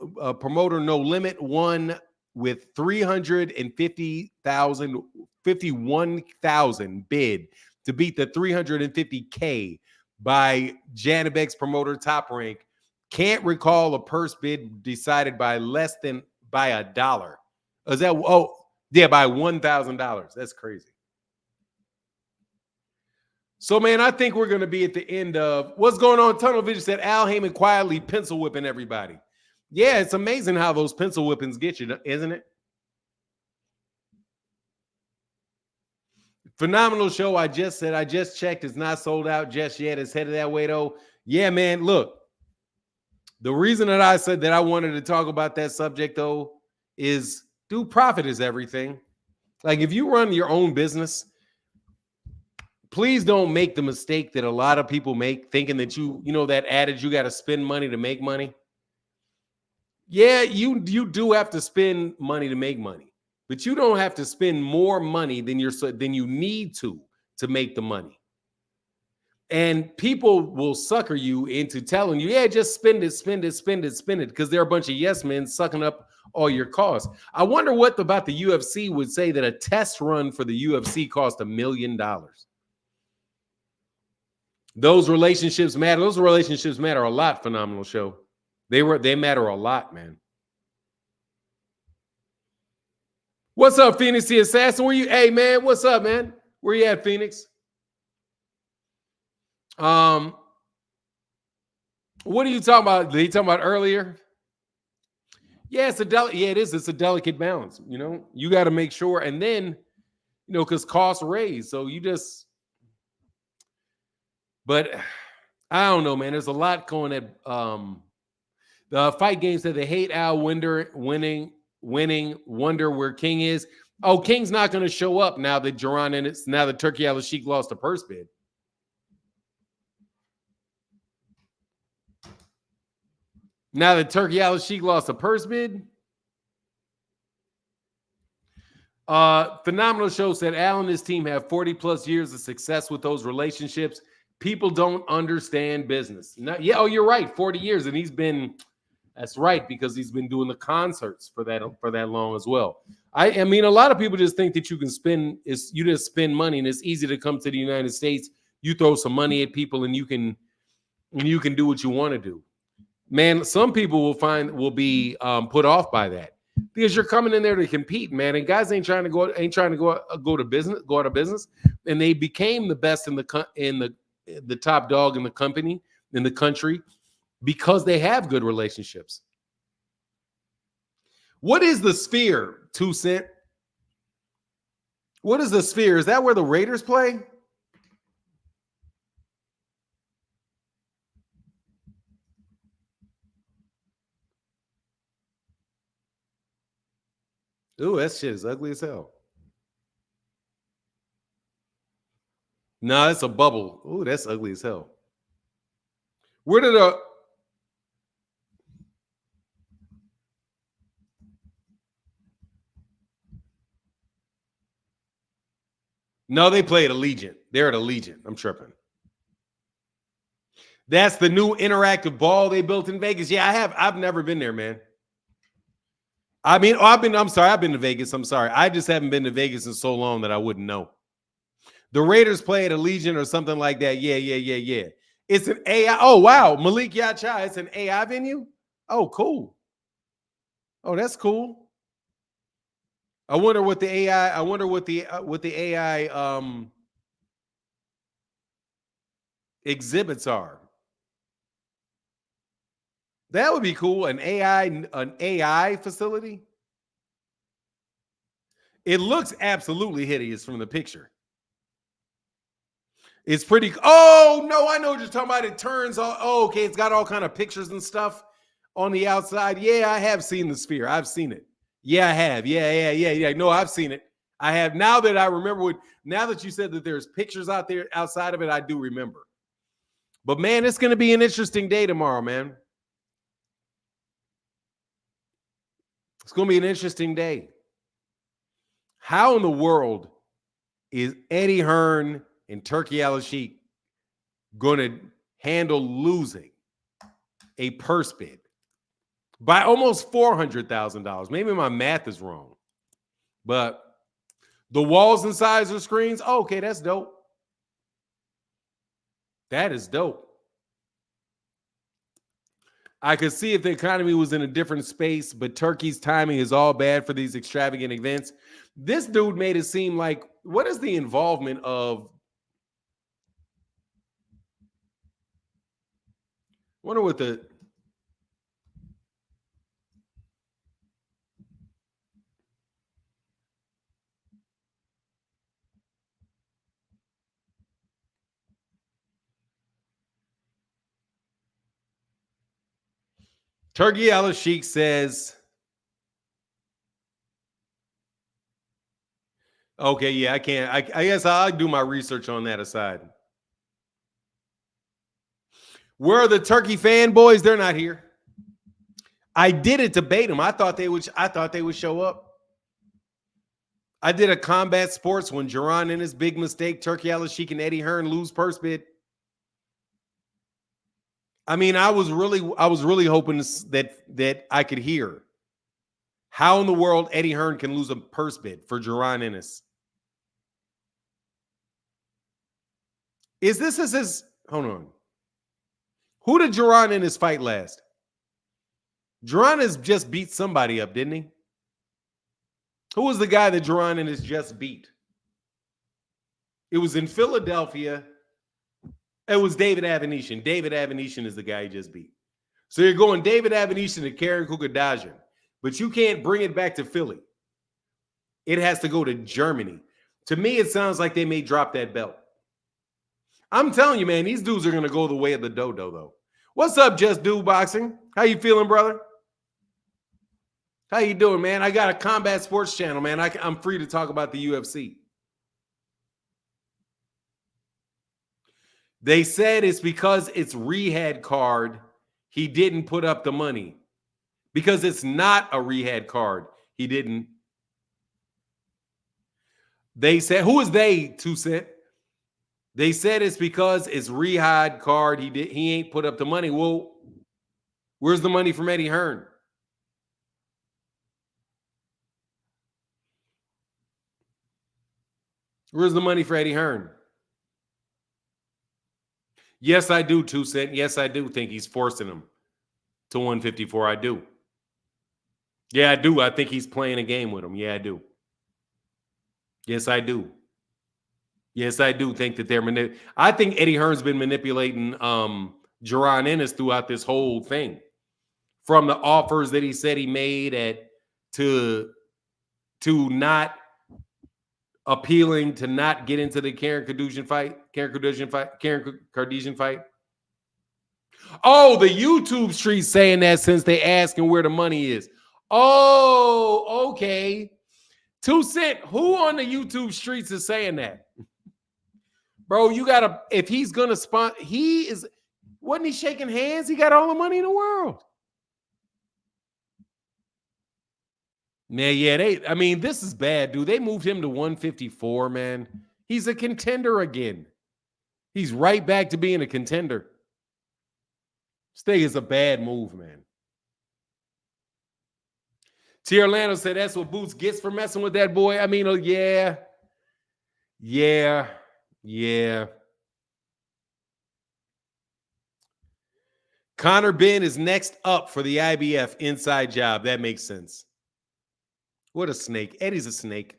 won with 51,000 bid to beat the 350K by Janibek's promoter Top Rank. Can't recall a purse bid decided by less than by $1. Is that by $1,000? That's crazy. So, man, I think we're going to be at the end of what's going on. Tunnel Vision said Al Heyman quietly pencil whipping everybody. Yeah, it's amazing how those pencil whippings get you, isn't it? Phenomenal show. I just checked. It's not sold out just yet. It's headed that way, though. Yeah, man, look. The reason that I said that I wanted to talk about that subject, though, is dude, profit is everything. Like if you run your own business, please don't make the mistake that a lot of people make, thinking that you know that adage, you got to spend money to make money. Yeah, you do have to spend money to make money, but you don't have to spend more money than you need to make the money. And people will sucker you into telling you, yeah, just spend it, because they're a bunch of yes men sucking up all your costs. I wonder what about the UFC would say that a test run for the UFC cost $1 million. Those relationships matter. Those relationships matter a lot. Phenomenal show. They matter a lot, man. What's up, Phoenix the Assassin? Where you? Hey, man, what's up, man? Where you at, Phoenix? What are you talking about? Did he talking about earlier? Yeah, it is. It's a delicate balance. You know, you got to make sure, and then, you know, because costs raise, so you just. But I don't know, man. There's a lot going at the fight game said they hate Al winning. Wonder where King is. Oh, King's not going to show up now that Jaron Ennis, now that Turki Alalshiek lost the purse bid. Now that Turki Alalshiek lost a purse bid. Phenomenal show said Al and his team have 40 plus years of success with those relationships. People don't understand business. You're right. 40 years. And he's been, that's right, because he's been doing the concerts for that long as well. I mean, a lot of people just think that you just spend money and it's easy to come to the United States. You throw some money at people and you can do what you want to do. Man, some people will be put off by that because you're coming in there to compete, man. And guys ain't trying to go out of business. And they became the best in the top dog in the company, in the country, because they have good relationships. What is the Sphere, 2 Cent? What is the Sphere? Is that where the Raiders play? Ooh, that shit is ugly as hell. No, it's a bubble. Ooh, that's ugly as hell. Where did No, they play at Allegiant. They're at Allegiant. I'm tripping. That's the new interactive ball they built in Vegas. Yeah, I have. I've never been there, man. I mean, I've been to Vegas. I'm sorry. I just haven't been to Vegas in so long that I wouldn't know. The Raiders play at Allegiant or something like that. Yeah. It's an AI. Oh, wow. Malik Yacha. It's an AI venue. Oh, cool. Oh, that's cool. I wonder what the AI exhibits are. That would be cool. An AI facility. It looks absolutely hideous from the picture. It's pretty. Oh no, I know what you're talking about. It turns on. Oh, okay. It's got all kind of pictures and stuff on the outside. Yeah, I have seen the Sphere. I've seen it. Yeah, I have. Yeah. No, I've seen it. I have. Now that I remember now that you said that there's pictures out there outside of it, I do remember. But man, it's going to be an interesting day tomorrow, man. It's going to be an interesting day. How in the world is Eddie Hearn and Turki Alalshiek going to handle losing a purse bid by almost $400,000? Maybe my math is wrong, but the walls and sides of screens. Oh, okay, that's dope. That is dope. I could see if the economy was in a different space, but Turkey's timing is all bad for these extravagant events. This dude made it seem like, what is the involvement of? I wonder what the. Turki Alalshiek says, Okay, yeah, I can't. I guess I'll do my research on that aside. Where are the Turkey fanboys? They're not here. I didn't debate them. I thought they would show up. I did a combat sports when Jaron and his big mistake, Turki, Alalshiek, and Eddie Hearn lose purse bid. I mean, I was really hoping that I could hear how in the world Eddie Hearn can lose a purse bid for Jaron Ennis. Is this his? Hold on. Who did Jaron Ennis fight last? Jaron has just beat somebody up, didn't he? Who was the guy that Jaron Ennis just beat? It was in Philadelphia. It was David Avanesyan. David Avanesyan is the guy he just beat. So you're going David Avanesyan to Karen Kukadajian, but you can't bring it back to Philly. It has to go to Germany. To me, it sounds like they may drop that belt. I'm telling you, man, these dudes are going to go the way of the dodo, though. What's up, Just Do Boxing? How you feeling, brother? How you doing, man? I got a combat sports channel, man. I'm free to talk about the UFC. They said it's because it's rehab card, he didn't put up the money. Because it's not a rehab card, he didn't. They said, who is they, 2 Cent? They said it's because it's rehab card, he ain't put up the money. Well, where's the money from Eddie Hearn? Where's the money for Eddie Hearn? Yes, I do, 2 Cent. Yes, I do think he's forcing him to 154. I do. Yeah, I do. I think he's playing a game with him. Yeah, I do. Yes, I do. Yes, I do think that I think Eddie Hearn's been manipulating Jaron Ennis throughout this whole thing. From the offers that he said he made to not appealing to not get into the Karen Kardashian fight. Oh, the YouTube street saying that since they asking where the money is. Oh, okay. 2 Cent, who on the YouTube streets is saying that? Bro, you gotta, if he's gonna wasn't he shaking hands? He got all the money in the world. Man, yeah, this is bad, dude. They moved him to 154, man. He's a contender again. He's right back to being a contender. This thing is a bad move, man. T. Orlando said that's what Boots gets for messing with that boy. I mean, yeah. Connor Ben is next up for the IBF inside job. That makes sense. What a snake. Eddie's a snake.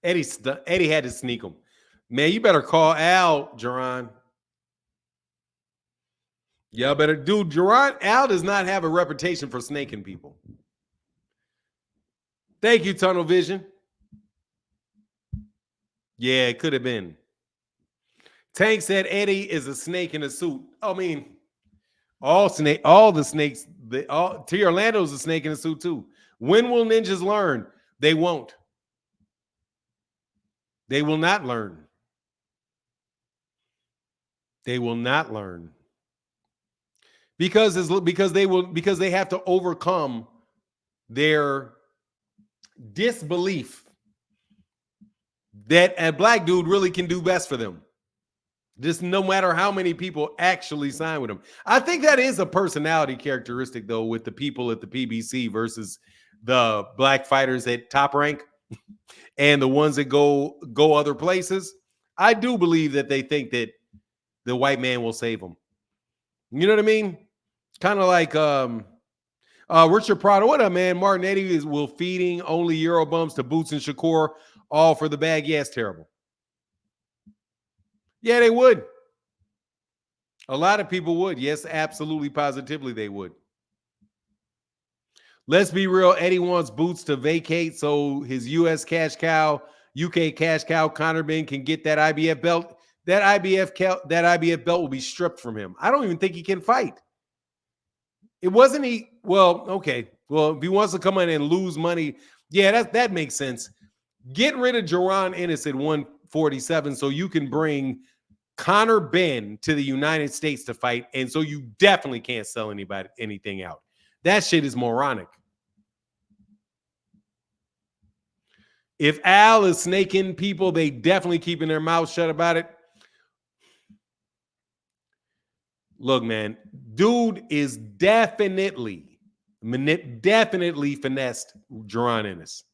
Eddie had to sneak him. Man, you better call Al, Jaron. Y'all better. Dude, Al does not have a reputation for snaking people. Thank you, Tunnel Vision. Yeah, it could have been. Tank said Eddie is a snake in a suit. I mean, all the snakes, T. Orlando's a snake in a suit too. When will ninjas learn? They won't. They will not learn. They will not learn. Because they have to overcome their disbelief that a black dude really can do best for them. Just no matter how many people actually sign with him. I think that is a personality characteristic, though, with the people at the PBC versus the black fighters at Top Rank and the ones that go other places. I do believe that they think that the white man will save them. You know what I mean? Kind of like Richard Prado. What up, man? Martin Eddie will feeding only Euro bumps to Boots and Shakur, all for the bag. Yeah, it's terrible. Yeah, they would. A lot of people would. Yes, absolutely, positively they would. Let's be real. Eddie wants Boots to vacate so his U.S. cash cow, UK cash cow, Conor Ben can get that IBF belt. That IBF belt will be stripped from him. I don't even think he can fight. It wasn't he. Well, okay. Well, if he wants to come in and lose money, yeah, that makes sense. Get rid of Jaron Ennis at 147 so you can bring Conor Benn to the United States to fight, and so you definitely can't sell anybody anything out. That shit is moronic. If Al is snaking people, they definitely keeping their mouths shut about it. Look, man, dude is definitely finessed Jaron Ennis.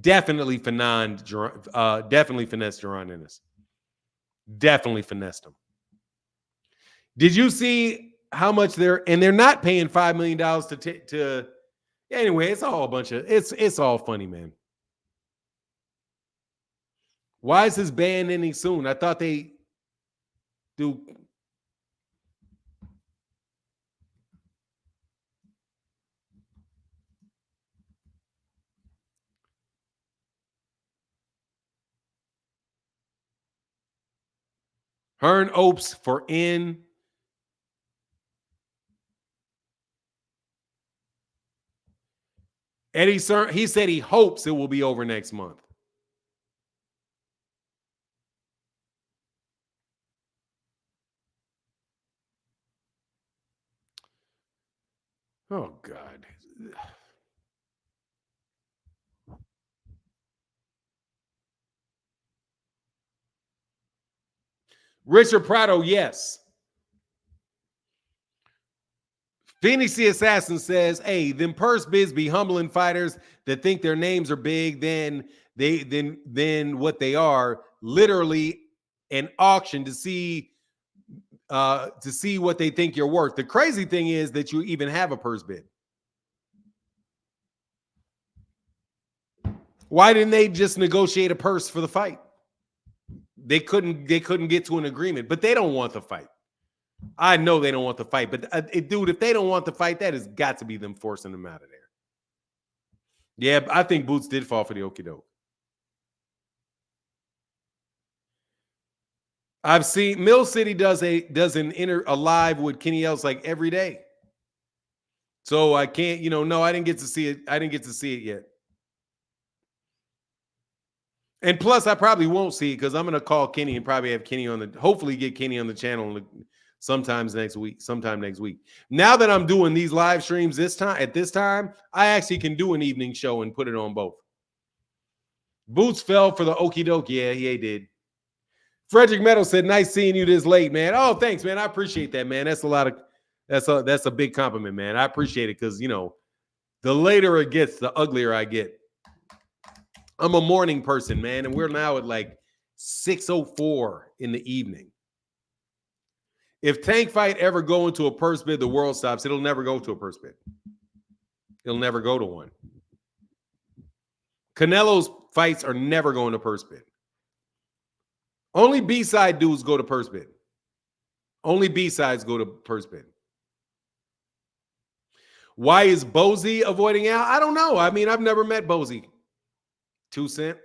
Definitely finessed Jaron Ennis. Definitely finessed him. Did you see how much they're not paying $5 million to anyway, it's all a bunch of it's all funny, man. Why is this ban ending soon? I thought they do. Hearn opes for N. Eddie Hearn, he said he hopes it will be over next month. Oh, God. Richard Prado, yes. Phoenix the Assassin says, hey, them purse bids be humbling fighters that think their names are big than what they are. Literally an auction to see what they think you're worth. The crazy thing is that you even have a purse bid. Why didn't they just negotiate a purse for the fight? They couldn't get to an agreement, but they don't want the fight. I know they don't want the fight, but dude, if they don't want the fight, that has got to be them forcing them out of there. Yeah, I think Boots did fall for the okie doke. I've seen Mill City does a live with Kenny Ellis like every day. So I can't, no, I didn't get to see it. I didn't get to see it yet. And plus, I probably won't see it because I'm going to call Kenny and probably have Kenny hopefully get Kenny on the channel sometime next week. Now that I'm doing these live streams at this time, I actually can do an evening show and put it on both. Boots fell for the okie doke. Yeah, he did. Frederick Meadows said, nice seeing you this late, man. Oh, thanks, man. I appreciate that, man. That's a big compliment, man. I appreciate it because, the later it gets, the uglier I get. I'm a morning person, man, and we're now at like 6:04 in the evening. If Tank Fight ever go into a purse bid, the world stops. It'll never go to a purse bid. It'll never go to one. Canelo's fights are never going to purse bid. Only B-side dudes go to purse bid. Only B-sides go to purse bid. Why is Bozy avoiding out? I don't know. I mean, I've never met Bozy. 2 cent.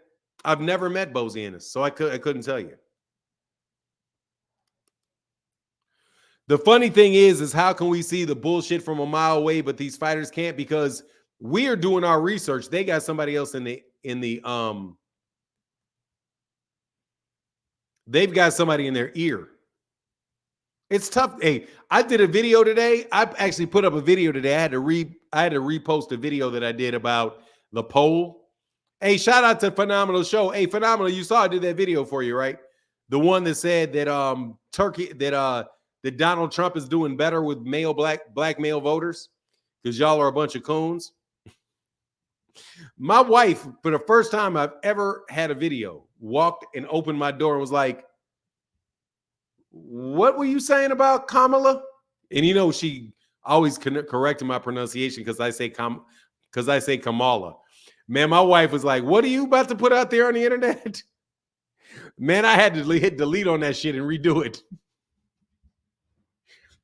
I've never met Bozy Ennis, so I couldn't tell you. The funny thing is how can we see the bullshit from a mile away, but these fighters can't because we are doing our research. They got somebody else they've got somebody in their ear. It's tough. Hey, I did a video today. I actually put up a video today. I had to repost a video that I did about the poll. Hey, shout out to Phenomenal Show. Hey, Phenomenal, you saw I did that video for you, right? The one that said that Turkey that Donald Trump is doing better with black male voters because y'all are a bunch of coons. My wife, for the first time I've ever had a video, walked and opened my door and was like, what were you saying about Kamala? And she always corrected my pronunciation because I say Kamala. Man, my wife was like, what are you about to put out there on the internet? Man, I had to hit delete on that shit and redo it.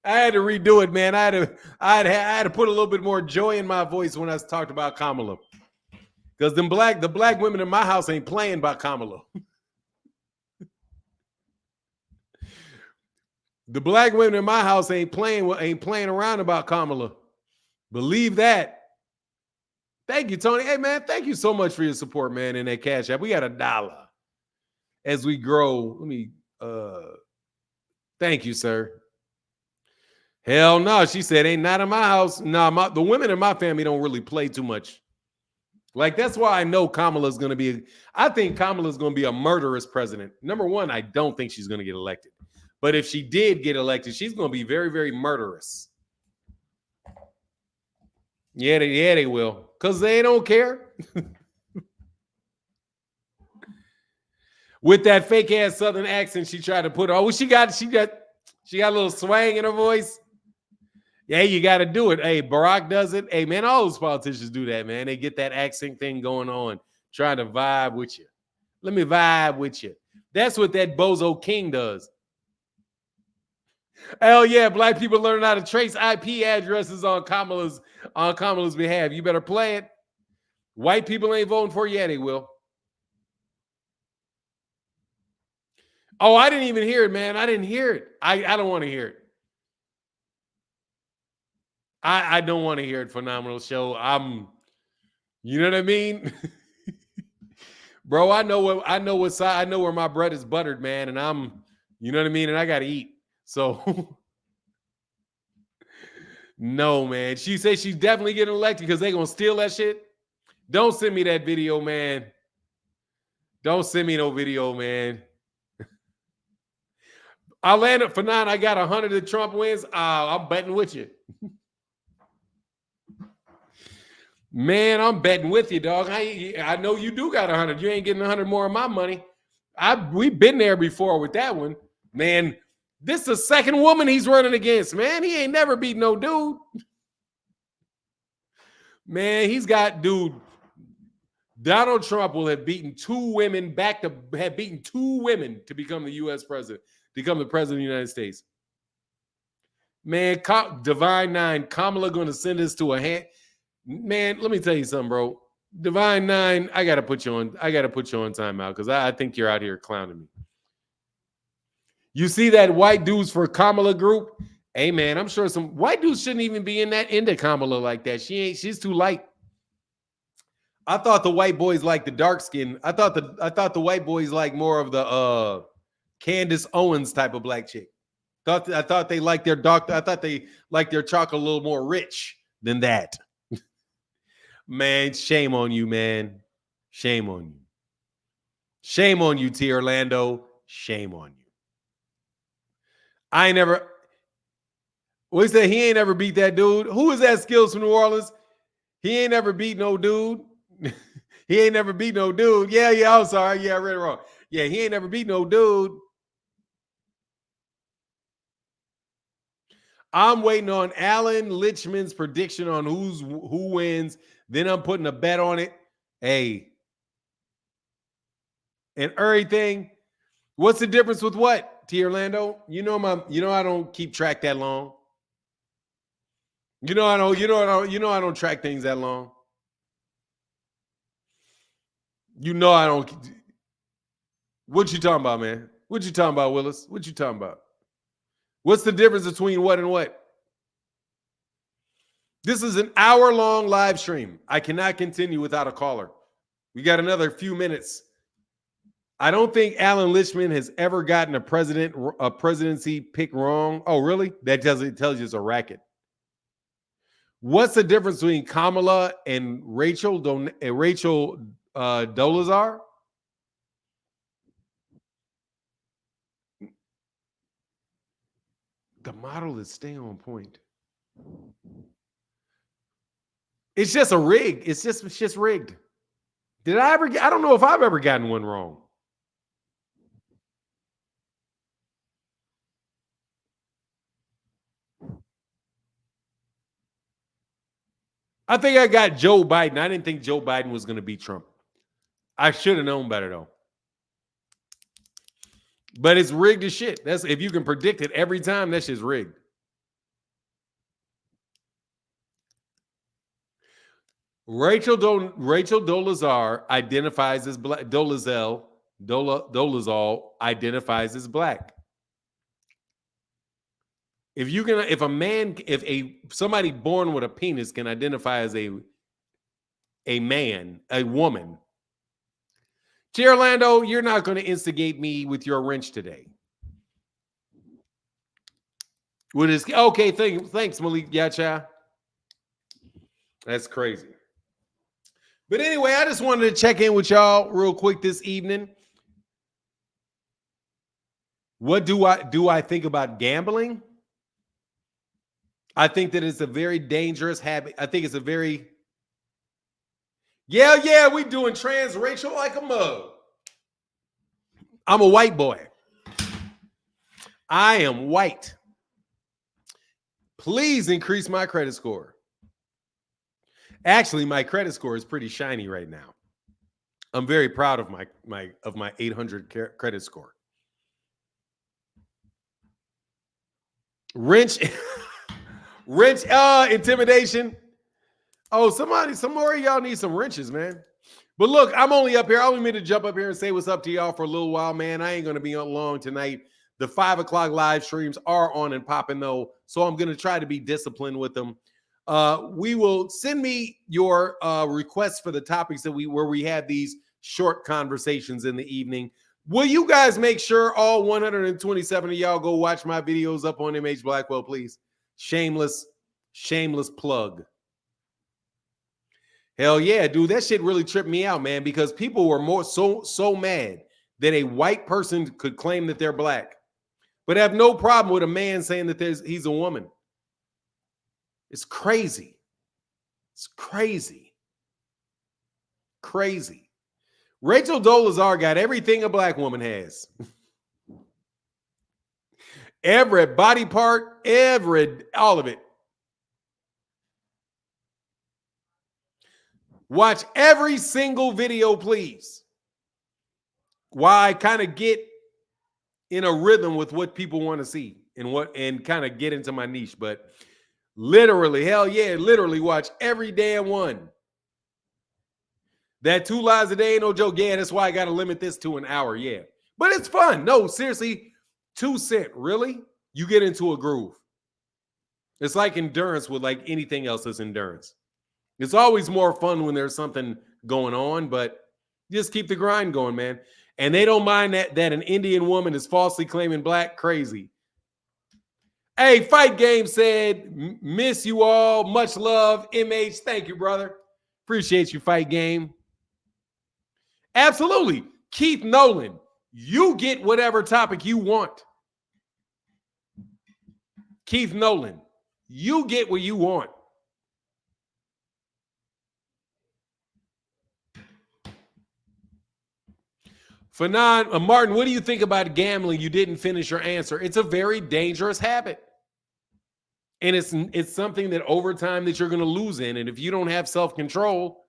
I had to redo it, man. I had to put a little bit more joy in my voice when I talked about Kamala. Because the black women in my house ain't playing about Kamala. The black women in my house ain't playing around about Kamala. Believe that. Thank you, Tony. Hey, man, thank you so much for your support, man, in that Cash App. We got $1. As we grow, let me, thank you, sir. Hell no, she said, ain't not in my house. No, the women in my family don't really play too much. Like, that's why I know Kamala's going to be, I think Kamala's going to be a murderous president. Number one, I don't think she's going to get elected. But if she did get elected, she's going to be very, very murderous. Yeah, they will. Because they don't care. With that fake ass Southern accent she tried to put on. She got a little swang in her voice. Yeah, you got to do it. Hey, Barack does it. Hey, man, all those politicians do that, man. They get that accent thing going on, trying to vibe with you. Let me vibe with you. That's what that Bozo King does. Hell yeah, black people learn how to trace IP addresses on Kamala's behalf. You better play it. White people ain't voting for you. Yeah, they will. Oh, I didn't even hear it, man. I didn't hear it. I don't want to hear it. I don't want to hear it. Phenomenal show. You know what I mean? Bro, I know where my bread is buttered, man, and you know what I mean, and I got to eat. So no, man. She says she's definitely getting elected because they're going to steal that shit. Don't send me that video, man. Don't send me no video, man. I'll land it for 9. I got 100 if Trump wins. I'm betting with you. Man, I'm betting with you, dog. I know you do got 100. You ain't getting 100 more of my money. We've been there before with that one. Man, this is the second woman he's running against, man. He ain't never beat no dude. Man, Donald Trump will have beaten 2 women to become the U.S. president, become the president of the United States. Man, Divine 9, Kamala going to send us to a hand. Man, let me tell you something, bro. Divine 9, I gotta put you on timeout because I think you're out here clowning me. You see that white dudes for Kamala group? Hey man, I'm sure some white dudes shouldn't even be into Kamala like that. She's too light. I thought the white boys like the dark skin. I thought the white boys like more of the Candace Owens type of black chick. I thought they liked their dark. I thought they liked their chocolate a little more rich than that. Man, shame on you, man. Shame on you. Shame on you, T. Orlando. Shame on you. What's that? He ain't never beat that dude. Who is that Skills from New Orleans? He ain't never beat no dude. He ain't never beat no dude. Yeah, I'm sorry. Yeah, I read it wrong. Yeah, he ain't never beat no dude. I'm waiting on Alan Lichman's prediction on who wins. Then I'm putting a bet on it. Hey. And everything. What's the difference with what, T. Orlando? You know I don't keep track that long. I don't track things that long. I don't. What you talking about, man? What you talking about, Willis? What you talking about? What's the difference between what and what? This is an hour-long live stream. I cannot continue without a caller. We got another few minutes. I don't think Alan Lichman has ever gotten a presidency pick wrong. Oh, really? That tells you it's a racket. What's the difference between Kamala and Rachel Dolezal? The model is stay on point. It's just a rig. It's just rigged. I don't know if I've ever gotten one wrong. I think I got Joe Biden. I didn't think Joe Biden was going to beat Trump. I should have known better, though. But it's rigged as shit. If you can predict it every time, that shit's rigged. Rachel Dolezal identifies as black. Dolezal identifies as black. If somebody born with a penis can identify as a a man, a woman. Orlando, you're not going to instigate me with your wrench today. What is okay? Thanks, Malik Yacha. That's crazy. But anyway, I just wanted to check in with y'all real quick this evening. What do I think about gambling? I think that it's a very dangerous habit. I think it's a very we doing transracial like a mug. I'm a white boy. I am white. Please increase my credit score. Actually, my credit score is pretty shiny right now. I'm very proud of my 800 credit score. Wrench, intimidation. Oh, some more of y'all need some wrenches, man. But look, I'm only up here. I only meant to jump up here and say what's up to y'all for a little while, man. I ain't going to be on long tonight. The 5 o'clock live streams are on and popping though, so I'm going to try to be disciplined with them. We will send me your requests for the topics that where we have these short conversations in the evening. Will you guys make sure all 127 of y'all go watch my videos up on MH Blackwell, please? Shameless plug. Hell yeah, dude. That shit really tripped me out, man, because people were so mad that a white person could claim that they're black, but have no problem with a man saying that he's a woman. It's crazy. It's crazy. Crazy. Rachel Dolezal got everything a black woman has. Every body part, all of it. Watch every single video, please. While I kind of get in a rhythm with what people want to see and kind of get into my niche. But literally, hell yeah, literally watch every damn one. That 2 lies a day ain't no joke. Yeah, that's why I got to limit this to an hour. Yeah. But it's fun. No, seriously, 2 cents. Really? You get into a groove. It's like endurance with like anything else that's endurance. It's always more fun when there's something going on, but just keep the grind going, man. And they don't mind that an Indian woman is falsely claiming black. Crazy. Hey, Fight Game said, miss you all. Much love. MH, thank you, brother. Appreciate you, Fight Game. Absolutely. Keith Nolan, you get whatever topic you want. Keith Nolan, you get what you want. Fanon, Martin, what do you think about gambling? You didn't finish your answer. It's a very dangerous habit. And it's something that over time that you're going to lose in. And if you don't have self-control,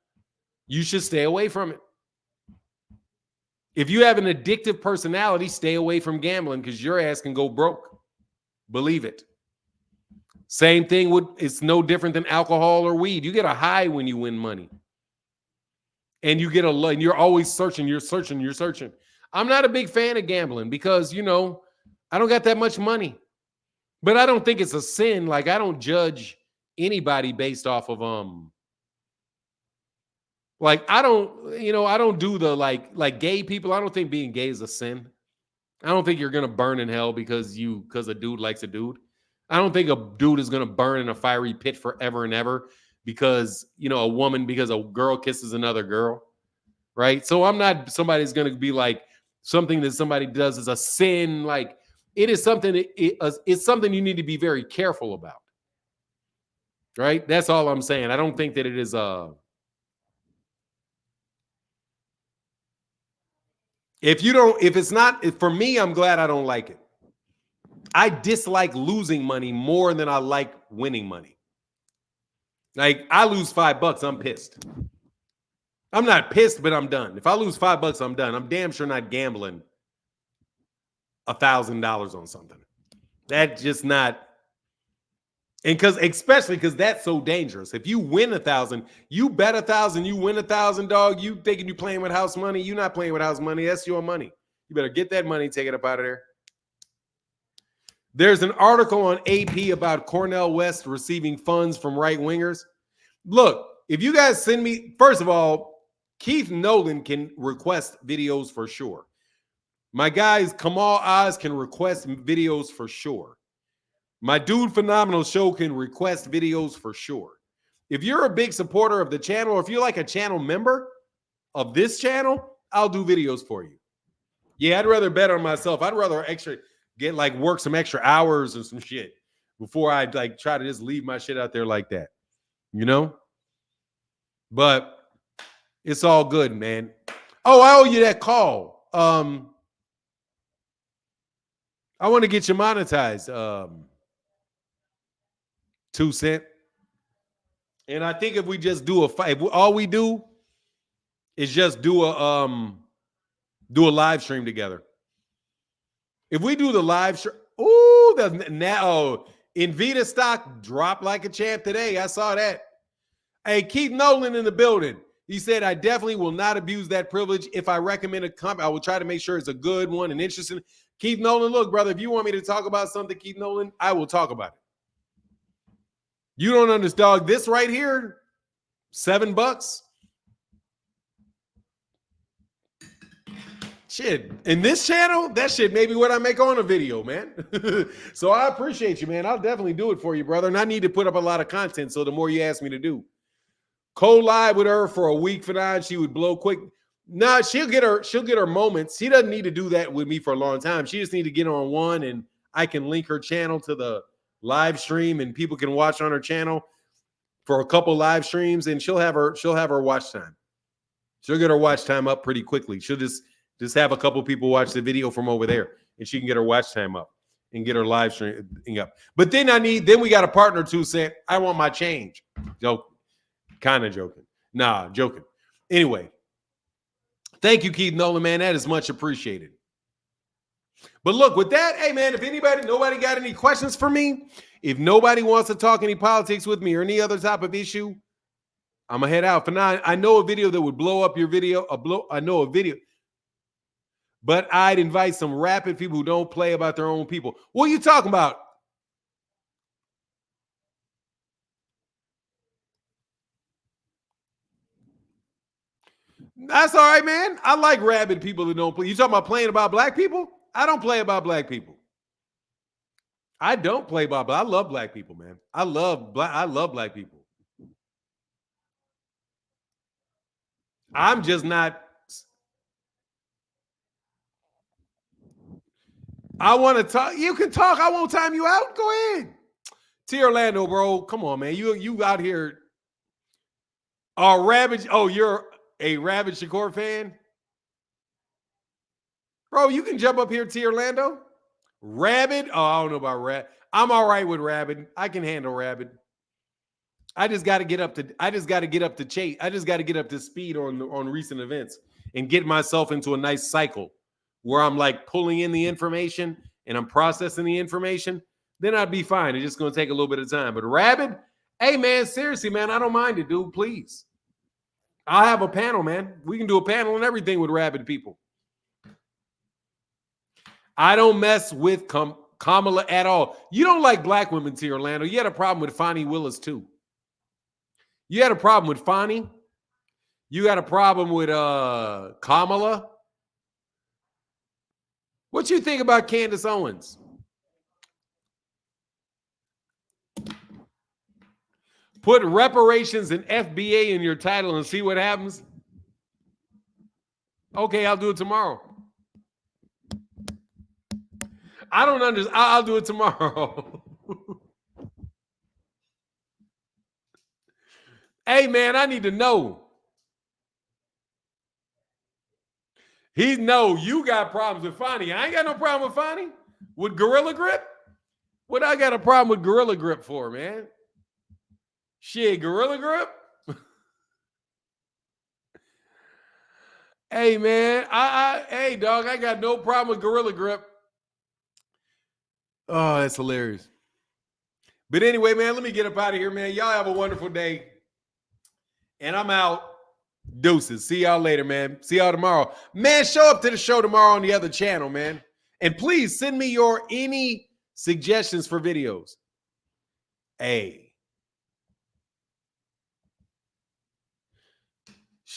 you should stay away from it. If you have an addictive personality, stay away from gambling because your ass can go broke. Believe it. Same thing it's no different than alcohol or weed. You get a high when you win money. And you get and you're always searching, you're searching. I'm not a big fan of gambling because, I don't got that much money. But I don't think it's a sin. Like, I don't judge anybody based off of, I don't do the, like gay people. I don't think being gay is a sin. I don't think you're going to burn in hell because a dude likes a dude. I don't think a dude is going to burn in a fiery pit forever and ever because a girl kisses another girl, right? So I'm not somebody's going to be like something that somebody does is a sin. Like, it is something, it's something you need to be very careful about, right? That's all I'm saying. I don't think that it is for me, I'm glad I don't like it. I dislike losing money more than I like winning money. Like, I lose $5, I'm pissed. I'm not pissed, but I'm done. If I lose $5, I'm done. I'm damn sure not gambling $1,000 on something. That's just not. And especially because that's so dangerous. If you win 1,000, you bet 1,000, you win 1,000, dog. You thinking you playing with house money? You're not playing with house money. That's your money. You better get that money, take it up out of there. There's an article on AP about Cornel West receiving funds from right-wingers. Look, if you guys send me, first of all, Keith Nolan can request videos for sure. My guys, Kamal Oz can request videos for sure. My Dude Phenomenal Show can request videos for sure. If you're a big supporter of the channel, or if you're like a channel member of this channel, I'll do videos for you. Yeah, I'd rather bet on myself. I'd rather work some extra hours or some shit before I like try to just leave my shit out there like that. You know? But it's all good, man. Oh, I owe you that call. I want to get you monetized. 2 Cent. And I think if we just do a fight, all we do is just do a live stream together. If we do the live stream, Nvidia stock dropped like a champ today. I saw that. Hey, Keith Nolan in the building. He said, I definitely will not abuse that privilege. If I recommend a company, I will try to make sure it's a good one and interesting. Keith Nolan, look, brother, if you want me to talk about something, Keith Nolan, I will talk about it. You don't understand. This right here, $7. Shit, in this channel, that shit may be what I make on a video, man. So I appreciate you, man. I'll definitely do it for you, brother. And I need to put up a lot of content, so the more you ask me to do. Co-live with her for a week for now, she would blow quick. Nah, she'll get her moments. She doesn't need to do that with me for a long time. She just need to get on one, and I can link her channel to the live stream, and people can watch on her channel for a couple live streams, and she'll have her watch time. She'll get her watch time up pretty quickly. She'll just have a couple people watch the video from over there, and she can get her watch time up and get her live stream up. But then we got a partner 2 Cent. I want my change. Kind of joking. Nah, joking. Anyway, thank you, Keith Nolan, man. That is much appreciated. But look, with that, hey, man, if nobody got any questions for me, if nobody wants to talk any politics with me or any other type of issue, I'm going to head out. For now, I know a video that would blow up your video. I know a video. But I'd invite some rapid people who don't play about their own people. What are you talking about? That's all right, man. I like rabid people that don't play. You talking about playing about black people? I don't play about black people. I don't play about black. I love black people, man. I love black people. I'm just not. I want to talk. You can talk. I won't time you out. Go ahead. T. Orlando, bro. Come on, man. You out here. Rabid. Oh, you're a Rabid Shakur fan? Bro, you can jump up here, T. Orlando. Rabid? Oh, I don't know about Rabid. I'm all right with Rabid. I can handle Rabid. I just got to get up to chase. I just got to get up to speed on recent events and get myself into a nice cycle where I'm like pulling in the information and I'm processing the information. Then I'd be fine. It's just going to take a little bit of time. But Rabid, hey, man, seriously, man, I don't mind it, dude. Please. I'll have a panel, man. We can do a panel and everything with Rabid people. I don't mess with Kamala at all. You don't like black women, T. Orlando. You had a problem with Fonnie Willis, too. You had a problem with Fonnie. You got a problem with Kamala. What you think about Candace Owens? Put reparations and FBA in your title and see what happens. Okay, I'll do it tomorrow. I don't understand. I'll do it tomorrow. Hey, man, I need to know. You got problems with Fonnie. I ain't got no problem with Fonnie. With Gorilla Grip? What I got a problem with Gorilla Grip for, man? Shit, Gorilla Grip? Hey, man. Hey, dog, I got no problem with Gorilla Grip. Oh, that's hilarious. But anyway, man, let me get up out of here, man. Y'all have a wonderful day. And I'm out. Deuces. See y'all later, man. See y'all tomorrow. Man, show up to the show tomorrow on the other channel, man. And please send me any suggestions for videos. Hey.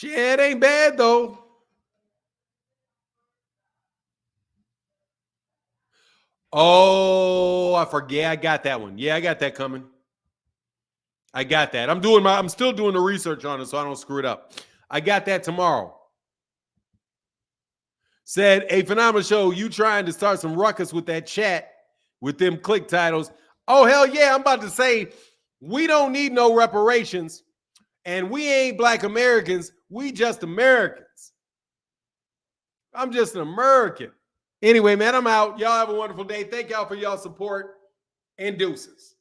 Shit, it ain't bad though. Oh, I forget. I got that one. Yeah, I got that coming. I got that. I'm still doing the research on it so I don't screw it up. I got that tomorrow. Said, a phenomenal show. You trying to start some ruckus with that chat with them click titles. Oh, hell yeah. I'm about to say, we don't need no reparations. And we ain't black Americans. We just Americans. I'm just an American. Anyway, man, I'm out. Y'all have a wonderful day. Thank y'all for y'all support and deuces.